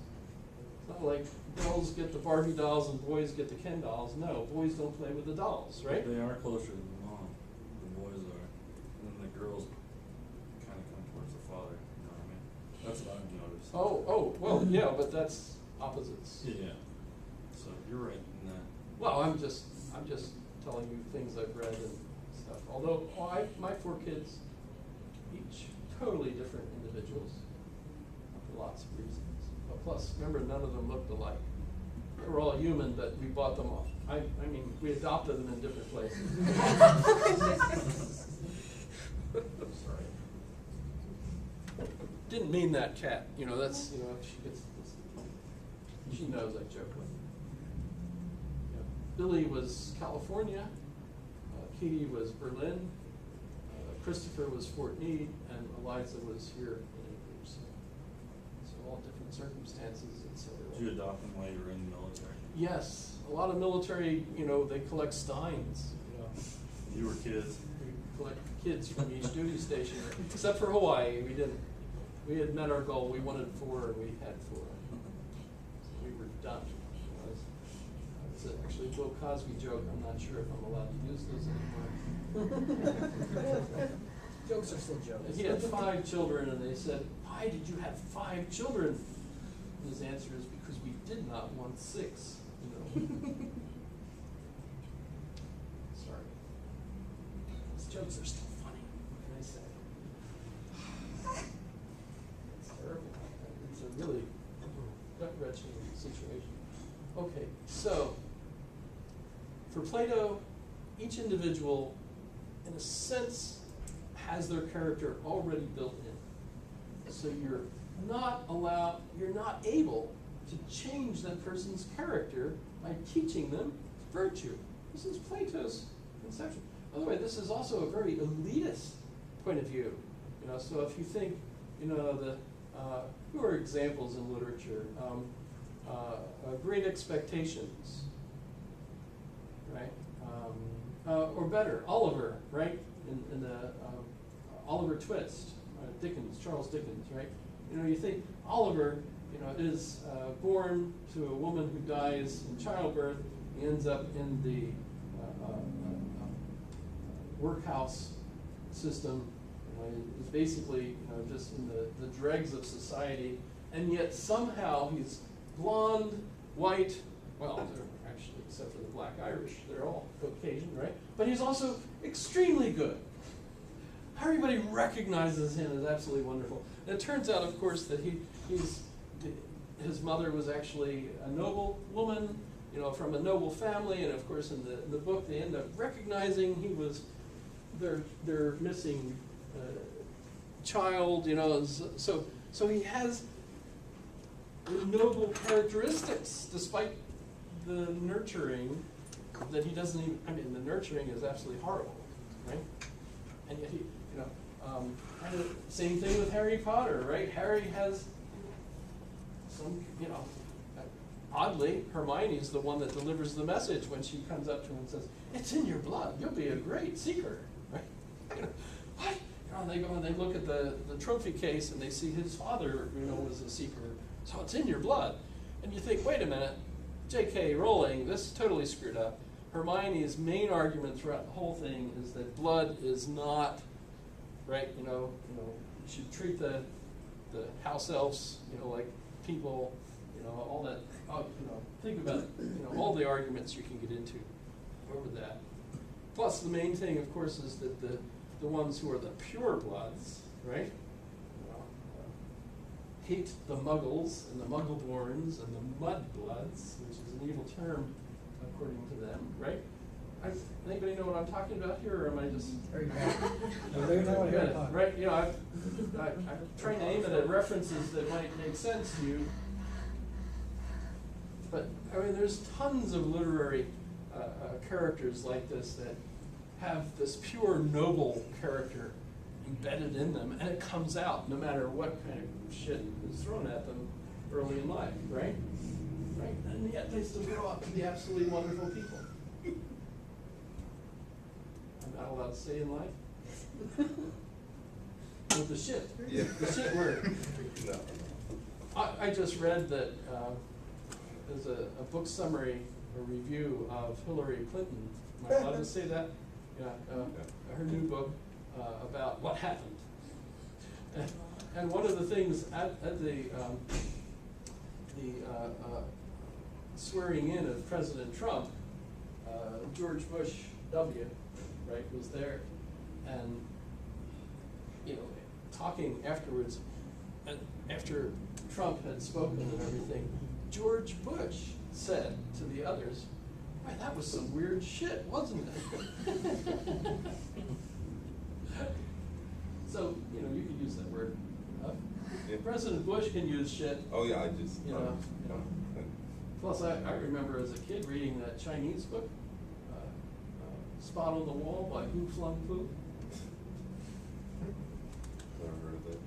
It's not like girls get the Barbie dolls and boys get the Ken dolls. No, boys don't play with the dolls, right? They are closer to the mom, the boys are, and then the girls kind of come towards the father, you know what I mean? That's what I've noticed. Oh, well, yeah, but that's opposites. Yeah, so you're right in that. Well, I'm just telling you things I've read and stuff. Although, my 4 kids, each totally different individuals, for lots of reasons. But plus, remember, none of them looked alike. They were all human, but we bought them all. I mean, we adopted them in different places. Sorry. Didn't mean that, Kat. You know, that's, you know, she gets this. She knows I joke with her. Yeah. Billy was California. Katie was Berlin. Christopher was Fort Meade, and Eliza was here in Anchorage. So all different circumstances, etc. Did you adopt them while you were in the military? Yes, a lot of military, you know, they collect steins. You know, You were kids. We collect kids from each duty station, except for Hawaii. We didn't. We had met our goal. We wanted 4, and we had 4. So we were done. It's actually a Bill Cosby joke. I'm not sure if I'm allowed to use those anymore. Jokes are still jokes. He had 5 children, and they said, "Why did you have 5 children?" And his answer is, "Because we did not want 6." You know. Sorry. These jokes are still funny. What can I say? It's terrible. It's a really gut-wrenching situation. Okay, so for Plato, each individual, in a sense, has their character already built in. So you're not able to change that person's character by teaching them virtue. This is Plato's conception. By the way, this is also a very elitist point of view. You know, so if you think, you know, who are examples in literature? Great Expectations, right? Or better, Oliver, right? In the Oliver Twist, Dickens, Charles Dickens, right? You know, you think Oliver, you know, is born to a woman who dies in childbirth. He ends up in the workhouse system. You know, he's basically, you know, just in the dregs of society, and yet somehow he's blonde, white. Well, they're actually, except for the black Irish, they're all Caucasian, right? But he's also extremely good. Everybody recognizes him as absolutely wonderful. And it turns out, of course, that his mother was actually a noble woman, you know, from a noble family, and of course, in the book, they end up recognizing he was their missing child, you know. So he has noble characteristics, despite the nurturing that he doesn't even. I mean, the nurturing is absolutely horrible, right? And yet he, you know, and the same thing with Harry Potter, right? Harry has some, you know, oddly, Hermione's the one that delivers the message when she comes up to him and says, "It's in your blood. You'll be a great seeker," right? You know, what? You know, and they go and they look at the trophy case and they see his father, you know, was a seeker. So it's in your blood. And you think, wait a minute, J.K. Rowling, this is totally screwed up. Hermione's main argument throughout the whole thing is that blood is not, right, you know, you should treat the house elves, you know, like people, you know, all that, you know, think about, you know, all the arguments you can get into over that. Plus, the main thing, of course, is that the ones who are the pure bloods, right, hate the Muggles and the Muggleborns and the Mudbloods, which is an evil term according to them, right? Anybody know what I'm talking about here, or am I just? Very bad. Good, right? You know, I'm trying to aim it at references that might make sense to you. But I mean, there's tons of literary characters like this that have this pure noble character embedded in them, and it comes out no matter what kind of shit is thrown at them early in life, right? Right? And yet they still grow up to be absolutely wonderful people. I'm not allowed to say in life. With the shit. Yeah. The shit word. No. I just read that there's a book summary, a review of Hillary Clinton. Am I allowed to say that? Yeah. Her new book about what happened. And one of the things at the swearing in of President Trump, George Bush W., right, was there, and you know, talking afterwards, and after Trump had spoken and everything, George Bush said to the others, "Boy, that was some weird shit, wasn't it?" So, you know, you could use that word. Yeah. President Bush can use shit. Oh yeah, I just You know. Plus, I remember as a kid reading that Chinese book, Spot on the Wall by Hu Flung Fu. Never heard of that.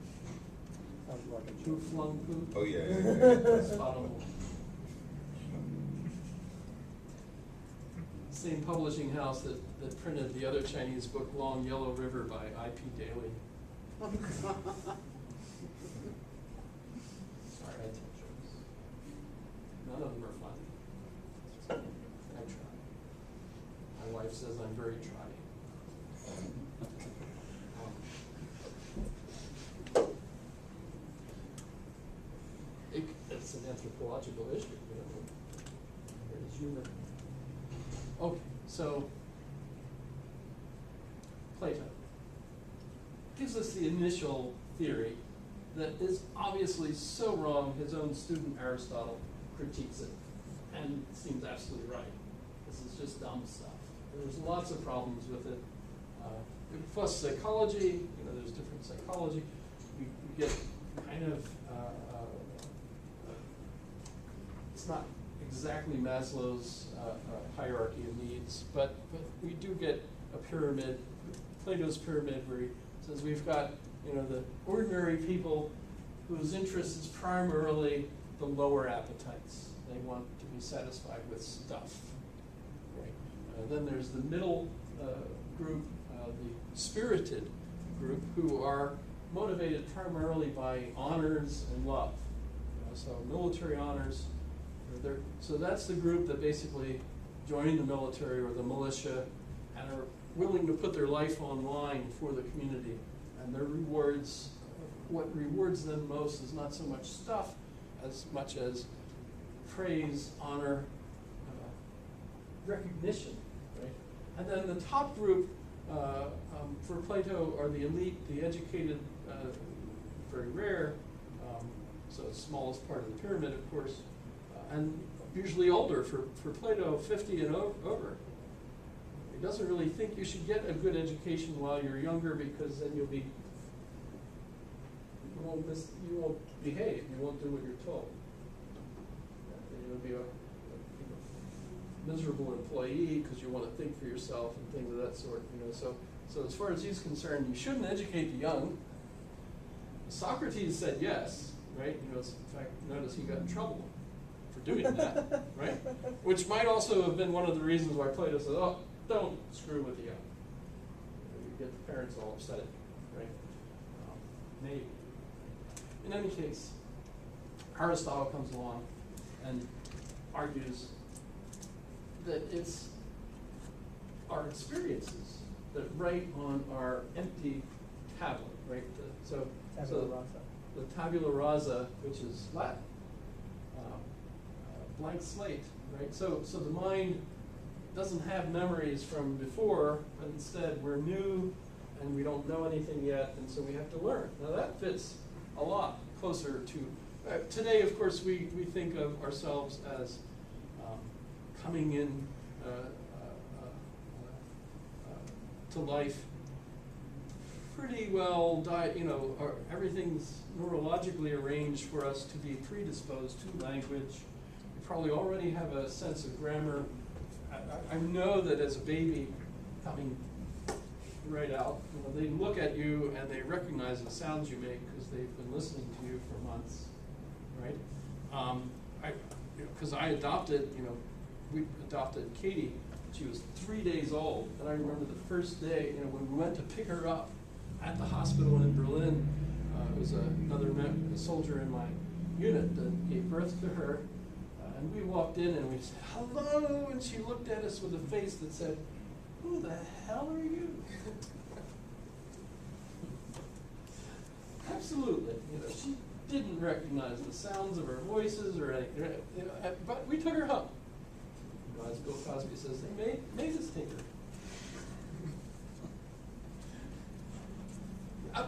Hu Flung Fu. Oh yeah. Spot on the Wall. same publishing house that printed the other Chinese book, Long Yellow River by I.P. Daly. Sorry, I tell jokes. None of them are funny. I try. My wife says I'm very trying. It's an anthropological issue, you know. Where does humor? Okay, so Plato gives us the initial theory that is obviously so wrong, his own student Aristotle critiques it and seems absolutely right. This is just dumb stuff. There's lots of problems with it. Plus psychology, you know, there's different psychology. We get kind of, it's not exactly Maslow's hierarchy of needs, but we do get a pyramid, Plato's pyramid, where he says we've got, you know, the ordinary people whose interest is primarily the lower appetites. They want to be satisfied with stuff. Right? Then there's the middle group, the spirited group, who are motivated primarily by honors and love. You know, so military honors. So that's the group that basically join the military or the militia and are willing to put their life on line for the community. And their rewards, what rewards them most is not so much stuff as much as praise, honor, recognition, right? And then the top group for Plato are the elite, the educated, very rare, so it's the smallest part of the pyramid, of course, and usually older. For Plato, 50 and over. He doesn't really think you should get a good education while you're younger, because then you won't behave, you won't do what you're told. You'll be a miserable employee because you want to think for yourself and things of that sort. You know, so as far as he's concerned, you shouldn't educate the young. Socrates said yes, right? You know, in fact, notice he got in trouble for doing that, right? Which might also have been one of the reasons why Plato said, "Oh, don't screw with the young." You get the parents all upset, right? Maybe. In any case, Aristotle comes along and argues that it's our experiences that write on our empty tablet, right? The tabula rasa, which is Latin, blank slate, right? So the mind doesn't have memories from before, but instead we're new and we don't know anything yet, and so we have to learn. Now that fits a lot closer to, today of course we think of ourselves as coming in to life pretty well, you know, everything's neurologically arranged for us to be predisposed to language. You probably already have a sense of grammar. I know that as a baby coming right out, you know, they look at you and they recognize the sounds you make because they've been listening to you for months, right? Because I adopted, you know, we adopted Katie. She was 3 days old, and I remember the first day, you know, when we went to pick her up at the hospital in Berlin. It was another soldier in my unit that gave birth to her, and we walked in and we said, "Hello," and she looked at us with a face that said, "Who the hell are you?" Absolutely, you know, she didn't recognize the sounds of our voices or anything, you know, but we took her home. You know, as Bill Cosby says, they made us tinker.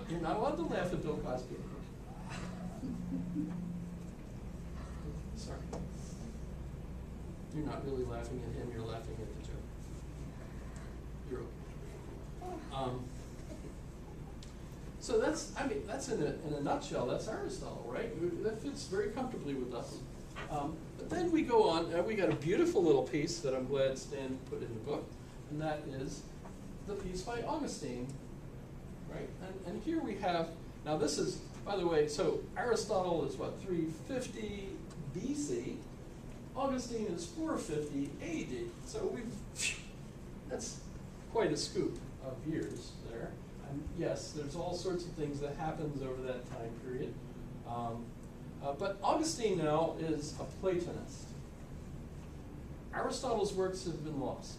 You're not allowed to laugh at Bill Cosby. Sorry. You're not really laughing at him, you're laughing at the joke. You're okay. So that's, I mean, that's in a nutshell, that's Aristotle, right? That fits very comfortably with us. But then we go on, we got a beautiful little piece that I'm glad Stan put in the book, and that is the piece by Augustine, right? And here we have, now this is, by the way, so Aristotle is what, 350 BC? Augustine is 450 AD. So we've That's quite a scoop of years there. And yes, there's all sorts of things that happens over that time period. But Augustine now is a Platonist. Aristotle's works have been lost.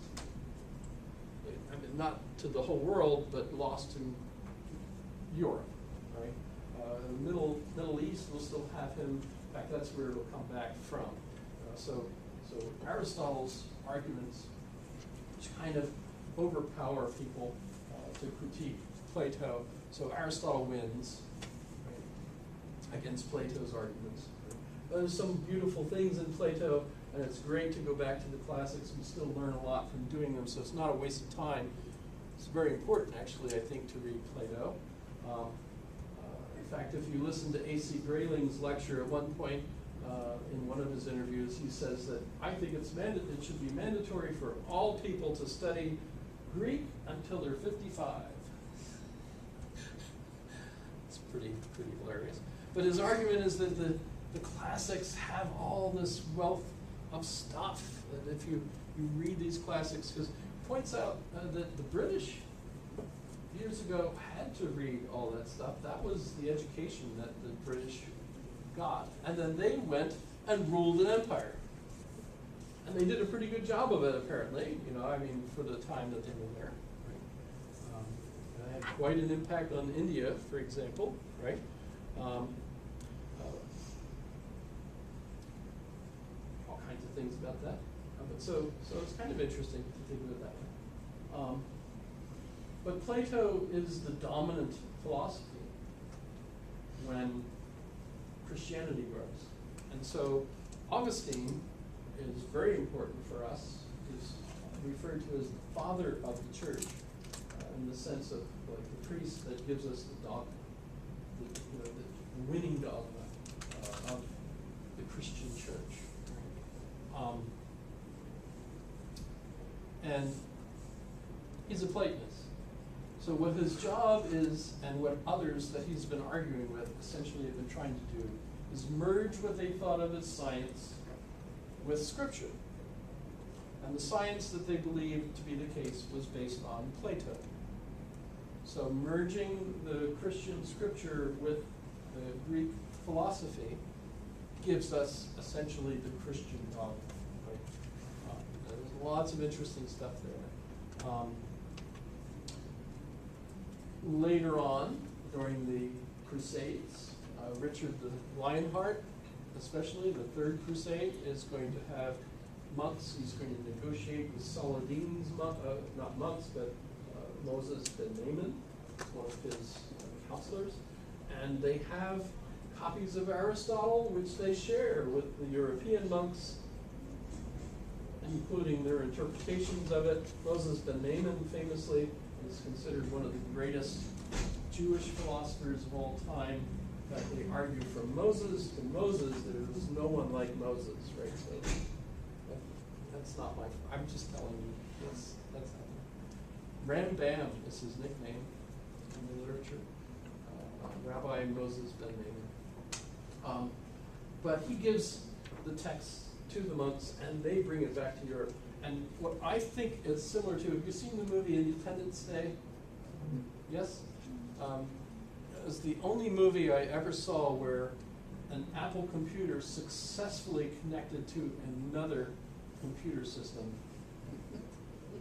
I mean, not to the whole world, but lost to Europe, right? The Middle East will still have him. In fact, that's where it'll come back from. So Aristotle's arguments kind of overpower people to critique Plato. So Aristotle wins, right, against Plato's arguments. There's some beautiful things in Plato, and it's great to go back to the classics. We still learn a lot from doing them, so it's not a waste of time. It's very important, actually, I think, to read Plato. In fact, if you listen to A.C. Grayling's lecture at one point, in one of his interviews, he says that I think it should be mandatory for all people to study Greek until they're 55. It's pretty hilarious. But his argument is that the classics have all this wealth of stuff. That if you read these classics, because he points out that the British years ago had to read all that stuff. That was the education that the British got. And then they went and ruled an empire. And they did a pretty good job of it, apparently, I mean, for the time that they were there. Right? They had quite an impact on India, for example, right? All kinds of things about that. But so it's kind of interesting to think of it that way. But Plato is the dominant philosophy when Christianity grows. And so Augustine is very important for us. He's referred to as the father of the church in the sense of like the priest that gives us the dogma, the winning dogma of the Christian church. And he's a Platonist. So what his job is, and what others that he's been arguing with essentially have been trying to do, is merge what they thought of as science with scripture. And the science that they believed to be the case was based on Plato. So merging the Christian scripture with the Greek philosophy gives us essentially the Christian dogma. Right? There's lots of interesting stuff there. Later on, during the Crusades, Richard the Lionheart, especially the Third Crusade, is going to have monks. He's going to negotiate with Saladin's not monks, but Moses ben Naaman, one of his counselors, and they have copies of Aristotle, which they share with the European monks, including their interpretations of it. Moses ben Naaman famously is considered one of the greatest Jewish philosophers of all time. In fact, they argue from Moses to Moses, there was no one like Moses, right? So that's not I'm just telling you, that's Rambam is his nickname in the literature. Rabbi Moses ben Naaman. But he gives the text to the monks, and they bring it back to Europe. And what I think is similar to, have you seen the movie Independence Day? Yes? It was the only movie I ever saw where an Apple computer successfully connected to another computer system.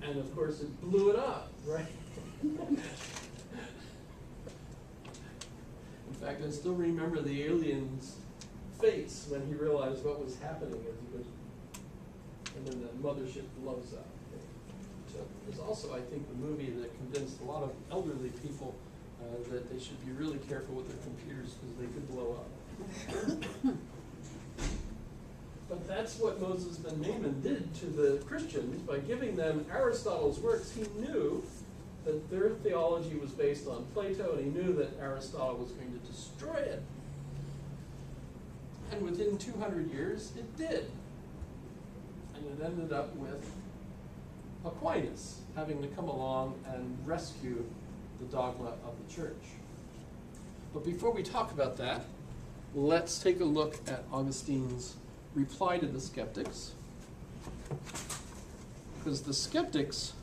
And of course it blew it up, right? In fact, I still remember the alien's face when he realized what was happening as he was, and then the mothership blows up. So there's also, I think, the movie that convinced a lot of elderly people that they should be really careful with their computers because they could blow up. But that's what Moses ben Naaman did to the Christians by giving them Aristotle's works. He knew that their theology was based on Plato, and he knew that Aristotle was going to destroy it. And within 200 years, it did. And it ended up with Aquinas having to come along and rescue the dogma of the church. But before we talk about that, let's take a look at Augustine's reply to the skeptics. Because the skeptics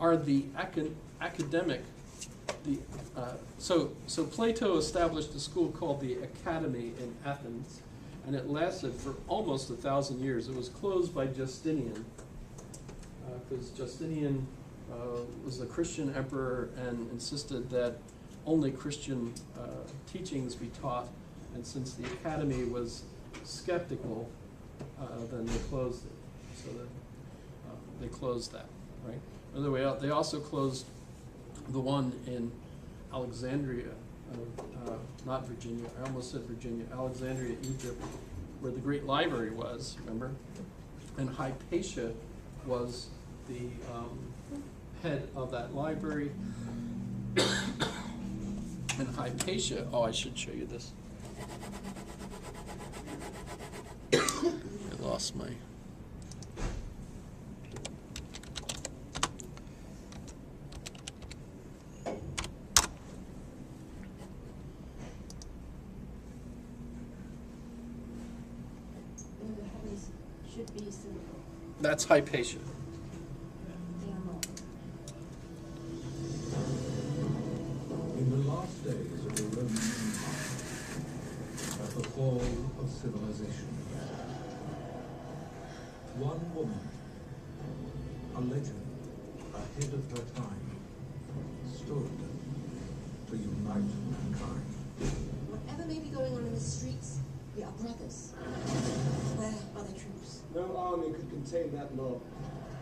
are the academic. So Plato established a school called the Academy in Athens, and it lasted for almost 1,000 years. It was closed by Justinian, because Justinian was a Christian emperor and insisted that only Christian teachings be taught, and since the Academy was skeptical, then they closed it. So that they closed that, right? By the way, they also closed the one in Alexandria, not Virginia, I almost said Virginia, Alexandria, Egypt, where the great library was, remember? And Hypatia was the head of that library. And Hypatia, oh, I should show you this. I lost my... The heavens should be simple. That's Hypatia. They are not. In the last days of the Roman Empire, at the fall of civilization, one woman, a legend ahead of her time, stood to unite mankind. Whatever may be going on in the streets, we are brothers. Where are the troops? No army could contain that mob.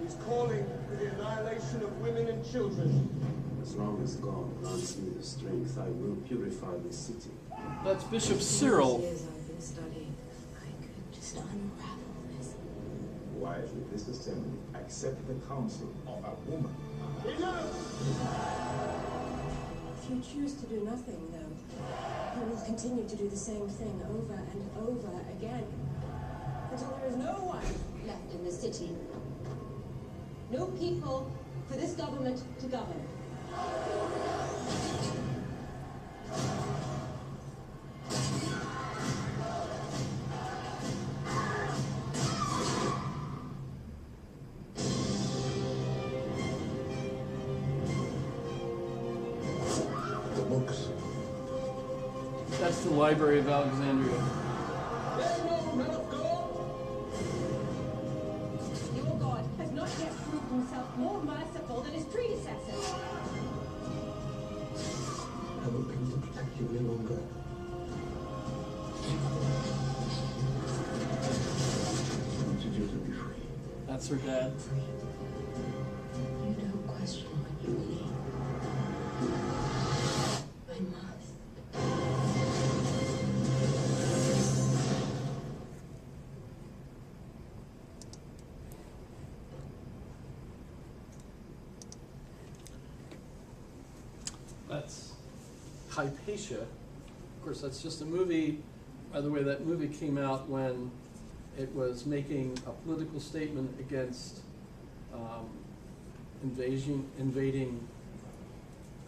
He's calling for the annihilation of women and children. As long as God grants me the strength, I will purify this city. That's Bishop Cyril. Years I've been studying. I could just unravel this. Wisely, this assembly accept the counsel of a woman. If you choose to do nothing, though, you will continue to do the same thing over and over again. Until there is no one left in the city. No people for this government to govern. The books, That's the Library of Alexandria. Your God has not yet proved himself more merciful than his predecessors. I will be able to protect you any longer. I wanted you to be free. That's her dad. You don't question what you believe. I must. That's Hypatia. Of course, that's just a movie. By the way, that movie came out when it was making a political statement against invading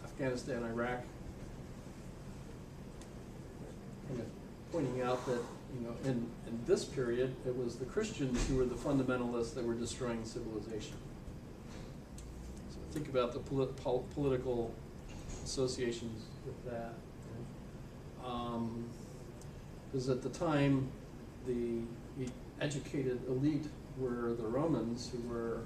Afghanistan, Iraq. Kind of pointing out that, you know, in this period, it was the Christians who were the fundamentalists that were destroying civilization. So think about the political associations with that. Because at the time, the educated elite were the Romans, who were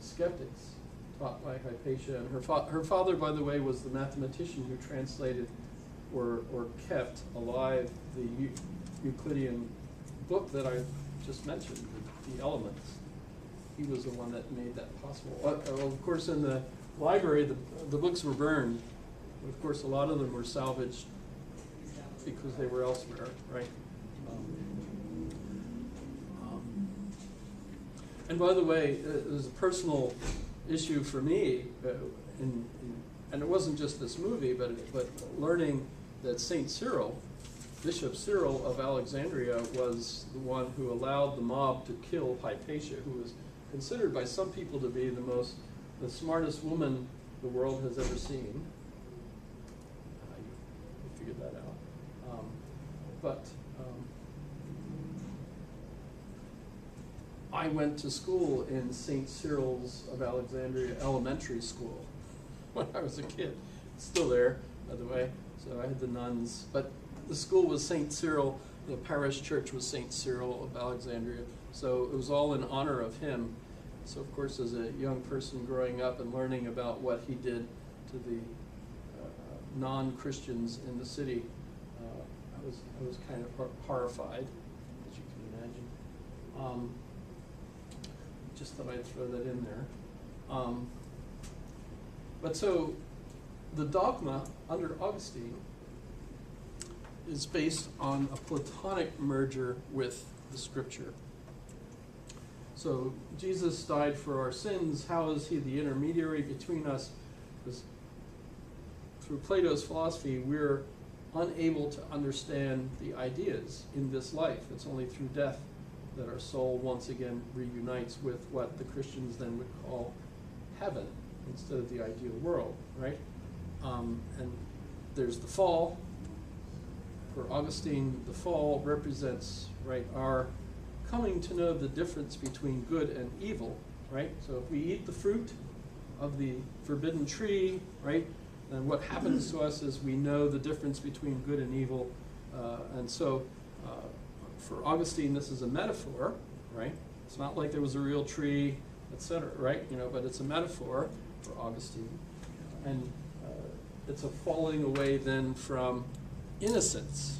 skeptics, taught by Hypatia. And her father, by the way, was the mathematician who translated or kept alive the Euclidean book that I just mentioned, the Elements. He was the one that made that possible. Of course, in the library, the books were burned. But of course, a lot of them were salvaged because they were elsewhere, right? And by the way, there's a personal issue for me, and it wasn't just this movie, but learning that Saint Cyril, Bishop Cyril of Alexandria, was the one who allowed the mob to kill Hypatia, who was considered by some people to be the smartest woman the world has ever seen. You figured that out. I went to school in St. Cyril's of Alexandria Elementary School when I was a kid. It's still there, by the way. So I had the nuns. But the school was St. Cyril. The parish church was St. Cyril of Alexandria. So it was all in honor of him. So, of course, as a young person growing up and learning about what he did to the non-Christians in the city, I was kind of horrified, as you can imagine. Just thought I'd throw that in there. But so the dogma under Augustine is based on a Platonic merger with the Scripture. So Jesus died for our sins. How is he the intermediary between us? Because through Plato's philosophy, we're unable to understand the ideas in this life. It's only through death that our soul once again reunites with what the Christians then would call heaven instead of the ideal world, right? And there's the fall. For Augustine, the fall represents, right, our coming to know the difference between good and evil, right? So if we eat the fruit of the forbidden tree, right, then what happens to us is we know the difference between good and evil. And so for Augustine, this is a metaphor, right? It's not like there was a real tree, etc., right? You know, but it's a metaphor for Augustine. And it's a falling away then from innocence,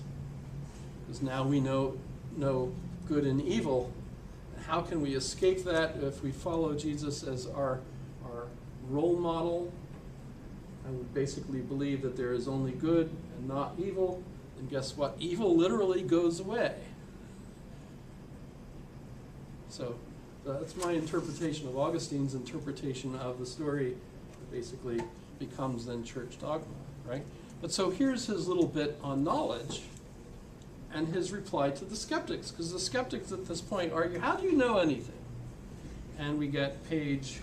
because now we know good and evil. How can we escape that if we follow Jesus as our role model? And we basically believe that there is only good and not evil. And guess what? Evil literally goes away. So that's my interpretation of Augustine's interpretation of the story. It basically becomes then church dogma, right? But so here's his little bit on knowledge and his reply to the skeptics, because the skeptics at this point argue, how do you know anything? And we get page,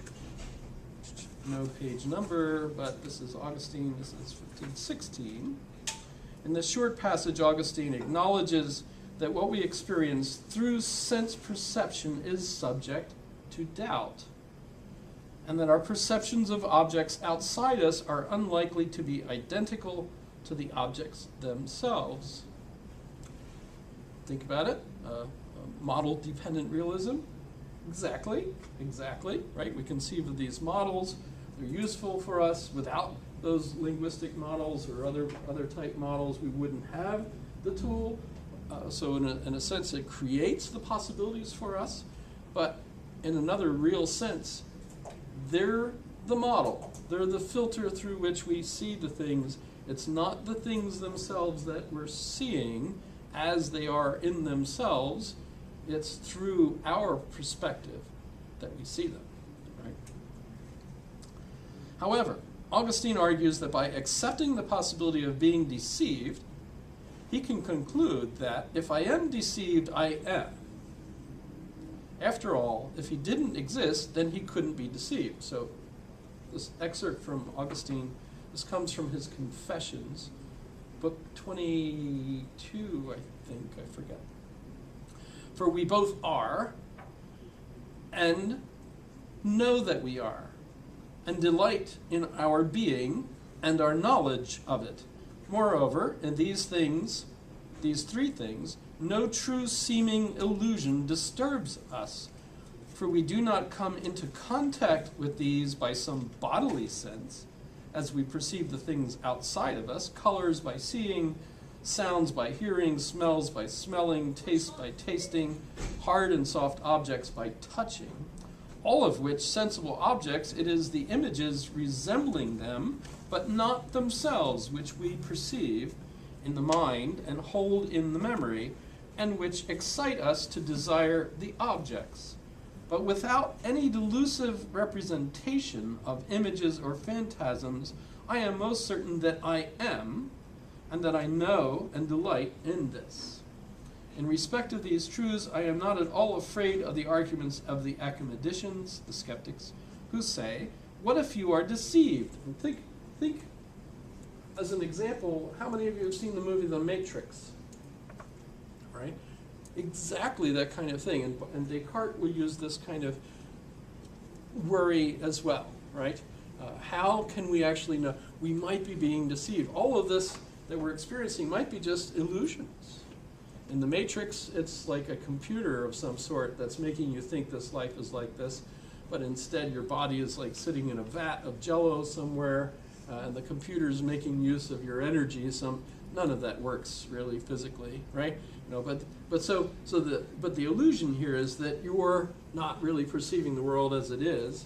no page number, but this is Augustine, this is 1516. In this short passage, Augustine acknowledges that what we experience through sense perception is subject to doubt, and that our perceptions of objects outside us are unlikely to be identical to the objects themselves. Think about it. Model-dependent realism. Exactly, right? We conceive of these models. They're useful for us. Without those linguistic models or other type models, we wouldn't have the tool. So in a sense, it creates the possibilities for us. But in another real sense, they're the model. They're the filter through which we see the things. It's not the things themselves that we're seeing as they are in themselves. It's through our perspective that we see them, right? However, Augustine argues that by accepting the possibility of being deceived, he can conclude that if I am deceived, I am. After all, if he didn't exist, then he couldn't be deceived. So this excerpt from Augustine, this comes from his Confessions, book 22, I think, I forget. For we both are, and know that we are, and delight in our being and our knowledge of it. Moreover, in these three things, no true seeming illusion disturbs us, for we do not come into contact with these by some bodily sense, as we perceive the things outside of us, colors by seeing, sounds by hearing, smells by smelling, tastes by tasting, hard and soft objects by touching, all of which sensible objects, it is the images resembling them, but not themselves, which we perceive in the mind and hold in the memory, and which excite us to desire the objects. But without any delusive representation of images or phantasms, I am most certain that I am, and that I know and delight in this. In respect of these truths, I am not at all afraid of the arguments of the academicians, the skeptics, who say, what if you are deceived? And think, as an example, how many of you have seen the movie The Matrix? Right? exactly that kind of thing. And Descartes would use this kind of worry as well, right? How can we actually know? We might be being deceived. All of this that we're experiencing might be just illusions. In the Matrix, it's like a computer of some sort that's making you think this life is like this, but instead your body is like sitting in a vat of Jello somewhere, and the computer is making use of your energy. None of that works really physically, right? But the illusion here is that you're not really perceiving the world as it is,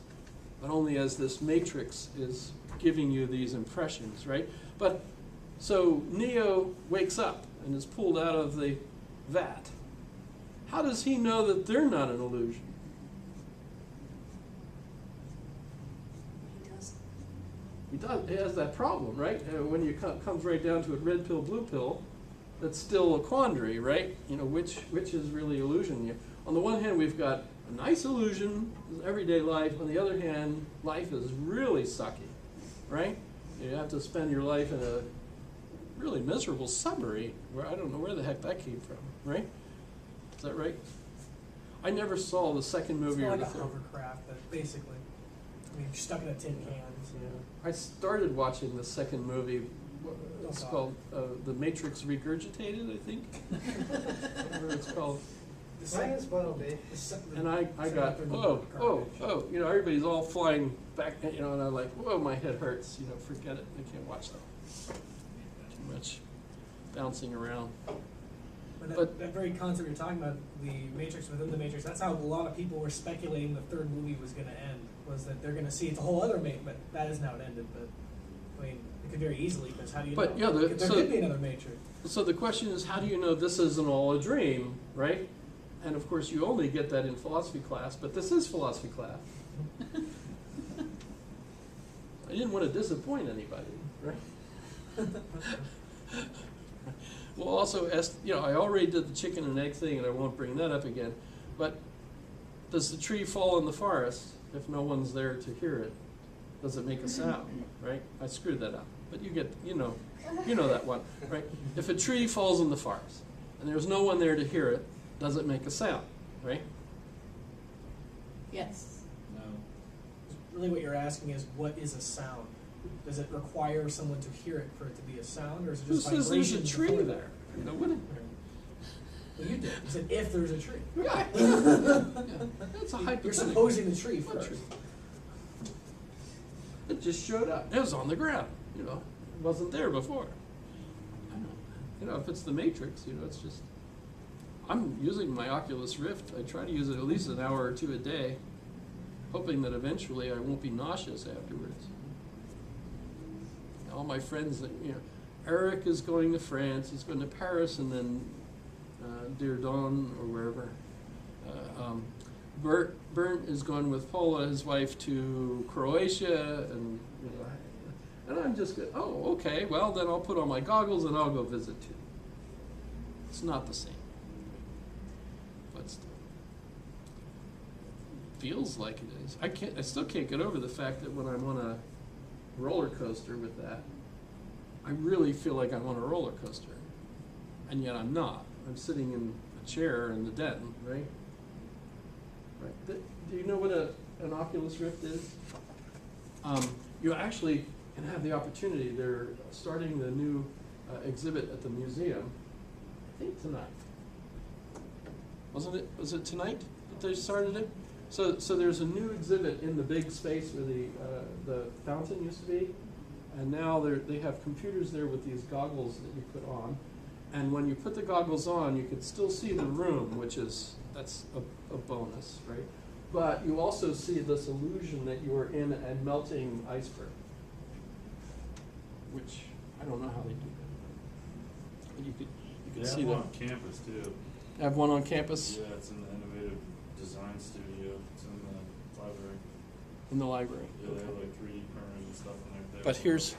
but only as this matrix is giving you these impressions, right? But so Neo wakes up and is pulled out of the vat. How does he know that they're not an illusion? He does. He has that problem, right? When you comes right down to it, red pill, blue pill, that's still a quandary, right? Which is really illusion? On the one hand, we've got a nice illusion, everyday life. On the other hand, life is really sucky, right? You have to spend your life in a really miserable submarine where I don't know where the heck that came from, right? Is that right? I never saw the second movie or It's the like a third. hovercraft, but basically, you're stuck in a tin can. I started watching the second movie. It's called The Matrix Regurgitated, I think. Whatever it's called. Might as well be. And I got, everybody's all flying back, and I'm like, whoa, my head hurts. Forget it. I can't watch that. Too much bouncing around. But that very concept you're talking about, the Matrix within the Matrix, that's how a lot of people were speculating the third movie was going to end, was that they're going to see it's a whole other Matrix, but that isn't how it ended. But, I mean, it could very easily, because how do you know? Yeah, there could be another Matrix. So the question is, how do you know this isn't all a dream, right? And of course, you only get that in philosophy class, but this is philosophy class. I didn't want to disappoint anybody, right? We'll also ask, I already did the chicken and egg thing, and I won't bring that up again, but does the tree fall in the forest if no one's there to hear it? Does it make a sound, right? I screwed that up, but you know that one, right? If a tree falls in the forest and there's no one there to hear it, does it make a sound, right? Yes. No. Really what you're asking is, what is a sound? Does it require someone to hear it for it to be a sound, or is it Who just says there's a vibrations tree before there? What? Well, you did. You said if there's a tree. Yeah. That's a You're hypothetical. supposing the tree What first. tree? It just showed up. It was on the ground. It wasn't there before. I know. If it's the Matrix, it's just. I'm using my Oculus Rift. I try to use it at least an hour or two a day, hoping that eventually I won't be nauseous afterwards. All my friends, Eric is going to France. He's going to Paris, and then Dieudonne or wherever. Bernd is going with Paula, his wife, to Croatia, and I'm just going, oh, okay, well, then I'll put on my goggles and I'll go visit too. It's not the same, but still, feels like it is. I still can't get over the fact that when I'm on a roller coaster with that, I really feel like I'm on a roller coaster, and yet I'm not. I'm sitting in a chair in the den, right? Right. Do you know what an Oculus Rift is? You actually can have the opportunity. They're starting the new exhibit at the museum, I think tonight. Wasn't it? Was it tonight that they started it? So there's a new exhibit in the big space where the fountain used to be, and now they have computers there with these goggles that you put on, and when you put the goggles on, you can still see the room, that's a bonus, right? But you also see this illusion that you are in a melting iceberg, which I don't know how they do that. But you could see one that. on campus too. Have one on campus Yeah, it's in the Innovative Design Studio. It's in the library. in the library. Yeah, they have like 3D printers and stuff in there. But here's.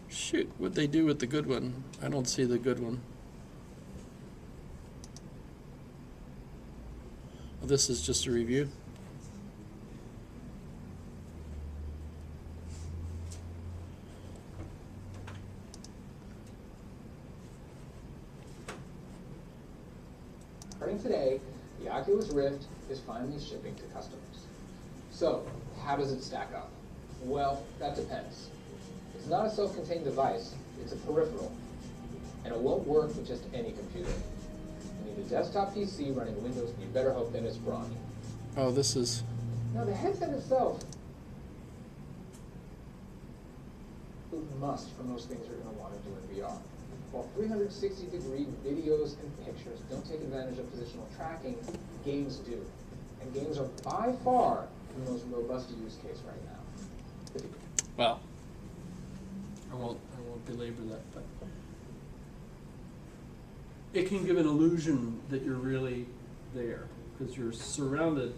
Shoot, what'd they do with the good one? I don't see the good one. This is just a review. Starting today, the Oculus Rift is finally shipping to customers. So, how does it stack up? Well, that depends. It's not a self-contained device, it's a peripheral. And it won't work with just any computer. You need a desktop PC running Windows, and you better hope that it's brawny. Oh, this is... Now, the headset itself is a must for most things you're going to want to do in VR. While 360-degree videos and pictures don't take advantage of positional tracking, games do. And games are by far the most robust use case right now. Well, I won't belabor that, but it can give an illusion that you're really there because you're surrounded.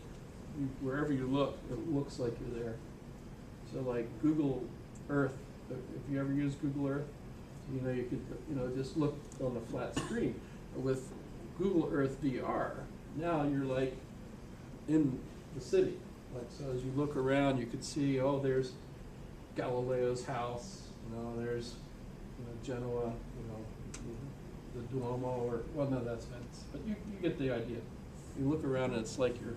Wherever you look, it looks like you're there. So, like Google Earth, if you ever use Google Earth, you know, you could, just look on the flat screen. With Google Earth VR, now you're like in the city. Like, so as you look around, you could see, oh, there's Galileo's house, there's, Genoa, the Duomo, or, well, no, that's Venice. But you get the idea. You look around and it's like you're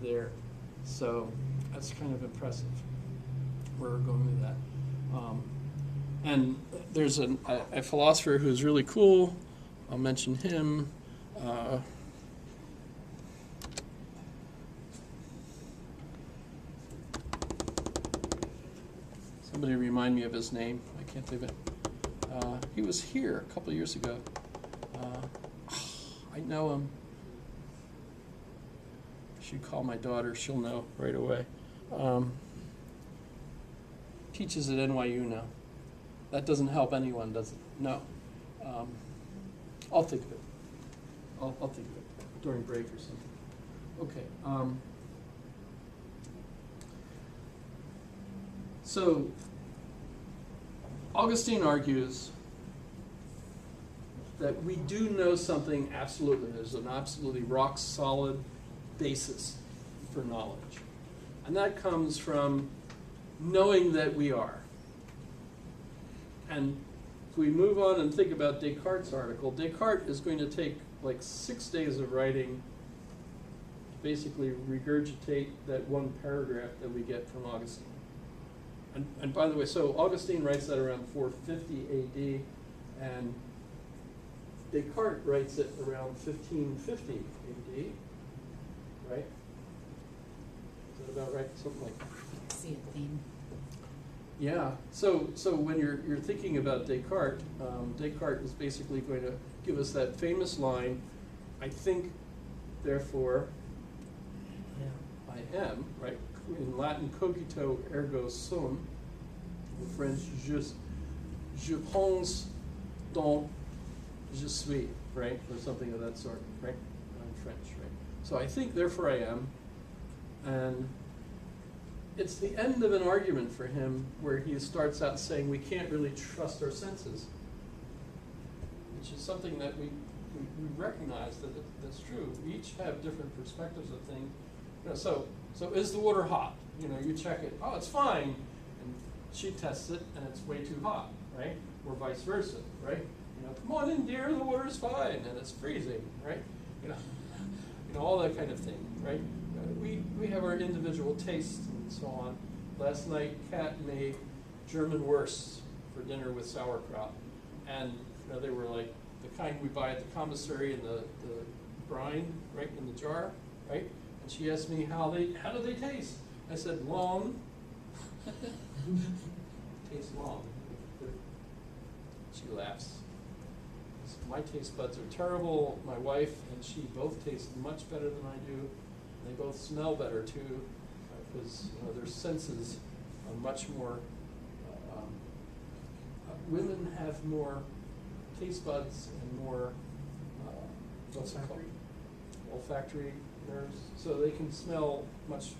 there. So that's kind of impressive. We're going with that. And there's a philosopher who's really cool. I'll mention him. Somebody remind me of his name. I can't think of it. He was here a couple of years ago. I know him. I should call my daughter. She'll know right away. Teaches at NYU now. That doesn't help anyone, does it? No. I'll think of it. I'll think of it during break or something. Okay. So Augustine argues that we do know something absolutely. There's an absolutely rock solid basis for knowledge. And that comes from knowing that we are. And if we move on and think about Descartes' article, Descartes is going to take like 6 days of writing to basically regurgitate that one paragraph that we get from Augustine. And by the way, so Augustine writes that around 450 AD, and Descartes writes it around 1550 AD, right? Is that about right? Something like that. See a theme. Yeah. So when you're thinking about Descartes, Descartes is basically going to give us that famous line, I think, therefore, I am, right? In Latin, cogito ergo sum. In French, je pense donc je suis, right? Or something of that sort, right? In French, right? So I think, therefore I am. And it's the end of an argument for him where he starts out saying we can't really trust our senses, which is something that we recognize that's true. We each have different perspectives of things. So is the water hot? You check it. Oh, it's fine. And she tests it, and it's way too hot, right? Or vice versa, right? Come on in, dear. The water's fine, and it's freezing, right? All that kind of thing, right? We have our individual tastes and so on. Last night, Kat made German wursts for dinner with sauerkraut, and they were like the kind we buy at the commissary in the brine, right, in the jar, right? And she asked me how do they taste? I said long. Taste long. She laughs. My taste buds are terrible. My wife and she both taste much better than I do. They both smell better too, because their senses are much more. Women have more taste buds and more what's it called? Olfactory nerves, so they can smell much.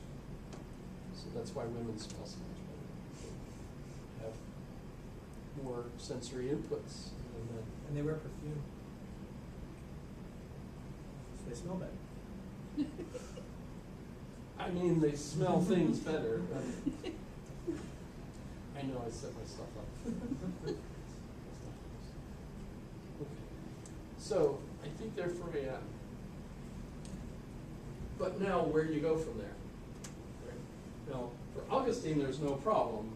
So that's why women smell so much better. They have more sensory inputs than men. And they wear perfume. So they smell better. I mean, they smell things better. But I know I set myself up. Okay. So I think they're for AM. But now, where do you go from there? Right? Now, for Augustine, there's no problem.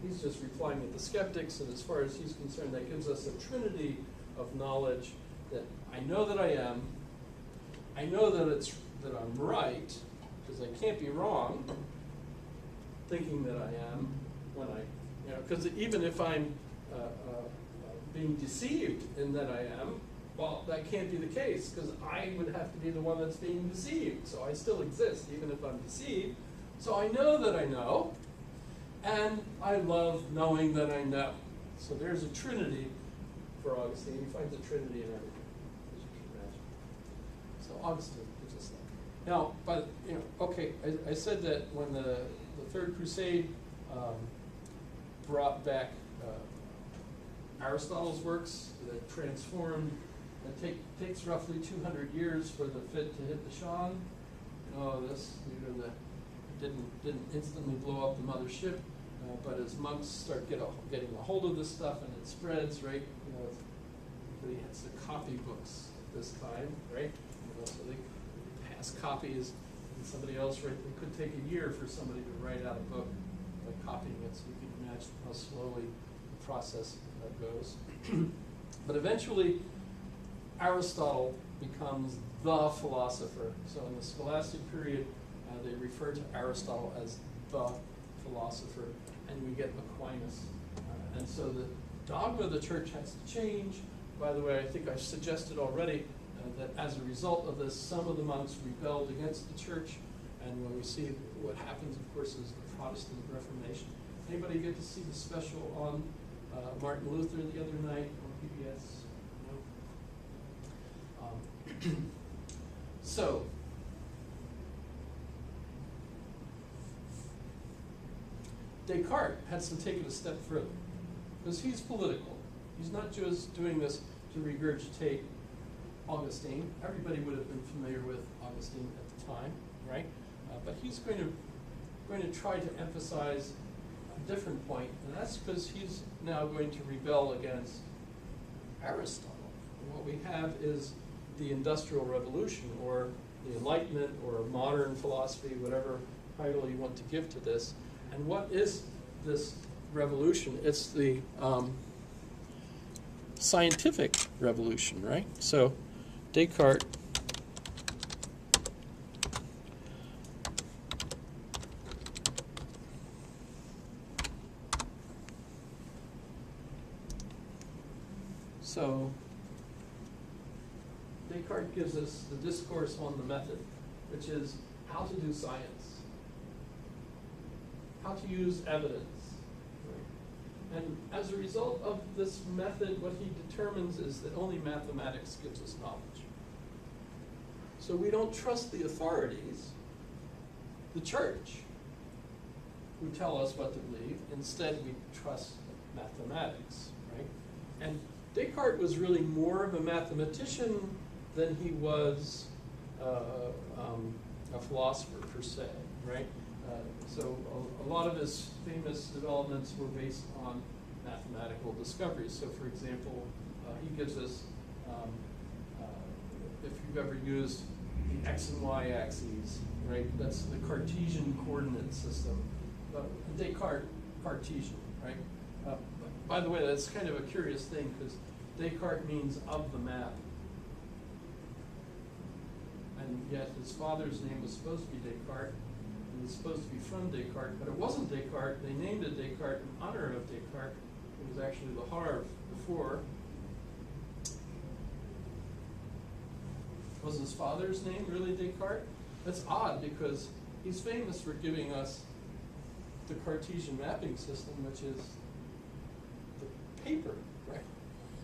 He's just replying at the skeptics, and as far as he's concerned, that gives us a trinity of knowledge that I know that I am, I know that I'm right, because I can't be wrong, thinking that I am when because even if I'm being deceived in that I am, well, that can't be the case, because I would have to be the one that's being deceived. So I still exist, even if I'm deceived. So I know that I know, and I love knowing that I know. So there's a trinity for Augustine. He finds a trinity in everything, as you can imagine. So Augustine gives us that. Now, but okay, I said that when the Third Crusade brought back Aristotle's works that transformed. It takes roughly 200 years for the fit to hit the Sean. This didn't instantly blow up the mothership, but as monks start getting a hold of this stuff and it spreads, right? Everybody has to copy books at this time, right? So they pass copies, and somebody else, right? It could take a year for somebody to write out a book by copying it, so you can imagine how slowly the process goes. But eventually, Aristotle becomes the philosopher. So in the scholastic period, they refer to Aristotle as the philosopher, and we get Aquinas. And so the dogma of the church has to change. By the way, I think I've suggested already that as a result of this, some of the monks rebelled against the church, and when we see what happens, of course, is the Protestant Reformation. Anybody get to see the special on Martin Luther the other night on PBS? No? So, Descartes has to take it a step further, because he's political. He's not just doing this to regurgitate Augustine. Everybody would have been familiar with Augustine at the time, right? But he's going to try to emphasize a different point, and that's because he's now going to rebel against Aristotle. And what we have is the Industrial Revolution, or the Enlightenment, or modern philosophy, whatever title you want to give to this. And what is this revolution? It's the scientific revolution, right? So Descartes Descartes gives us the discourse on the method, which is how to do science, how to use evidence. Right? And as a result of this method, what he determines is that only mathematics gives us knowledge. So we don't trust the authorities, the church, who tell us what to believe. Instead, we trust mathematics, right? And Descartes was really more of a mathematician than he was a philosopher per se, right? So a lot of his famous developments were based on mathematical discoveries. So for example, he gives us, if you've ever used the X and Y axes, right? That's the Cartesian coordinate system. Descartes, Cartesian, right? By the way, that's kind of a curious thing, because Descartes means of the map. And yet his father's name was supposed to be Descartes, and it was supposed to be from Descartes, but it wasn't Descartes. They named it Descartes in honor of Descartes. It was actually the Havre before. Was his father's name really Descartes? That's odd, because he's famous for giving us the Cartesian mapping system, which is the paper, right?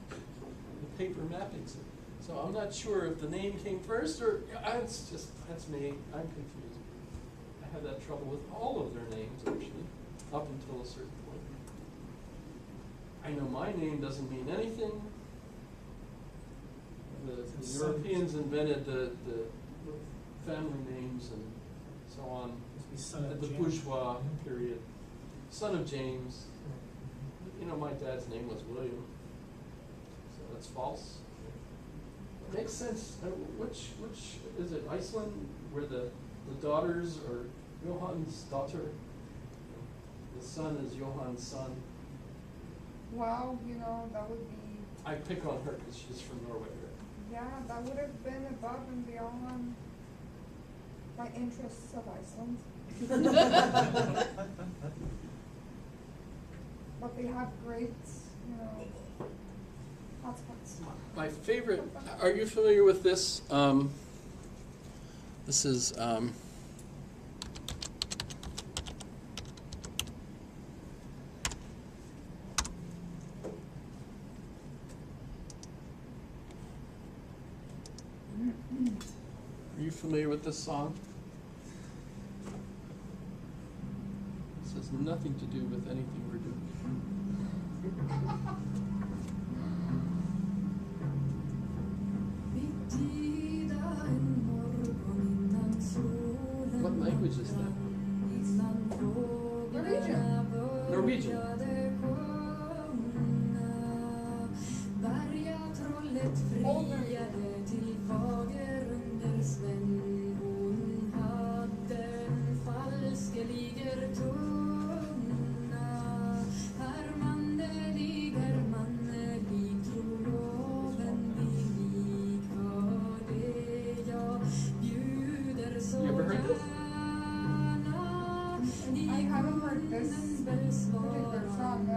The paper mapping system. So I'm not sure if the name came first, or that's me. I'm confused. I have that trouble with all of their names, actually, up until a certain point. I know my name doesn't mean anything. The Europeans invented the family names and so on. Must be son of The James. bourgeois period. Son of James. You know, my dad's name was William, so that's false. It makes sense. Which is it? Iceland, where the daughters are Johann's daughter. The son is Johann's son. Wow, you know, that would be, I pick on her because she's from Norway, right? yeah, that would have been above and beyond my interests of Iceland. But they have great, you know, hotspots. My favorite. Are you familiar with this? This is. Are you familiar with this song? This has nothing to do with anything we're doing. What language is that? Norwegian. Norwegian. Old Norwegian. You ever heard this? I haven't heard this particular song, no.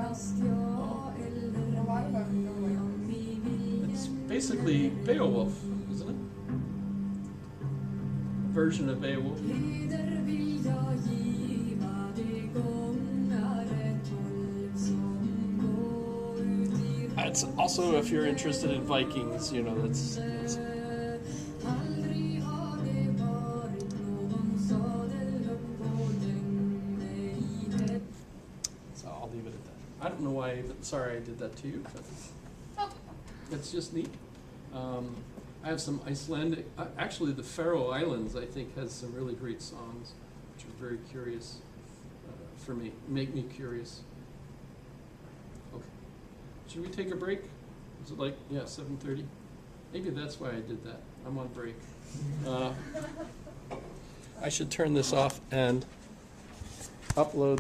A lot of them don't. It's basically Beowulf, isn't it? A version of Beowulf. It's also, if you're interested in Vikings, you know, that's so I'll leave it at that. I don't know why, sorry I did that to you, but it's just neat. I have some Icelandic, actually the Faroe Islands, I think, has some really great songs, which are very curious for me, make me curious. Okay. Should we take a break? Is it like, yeah, 7:30? Maybe that's why I did that. I'm on break. I should turn this off and upload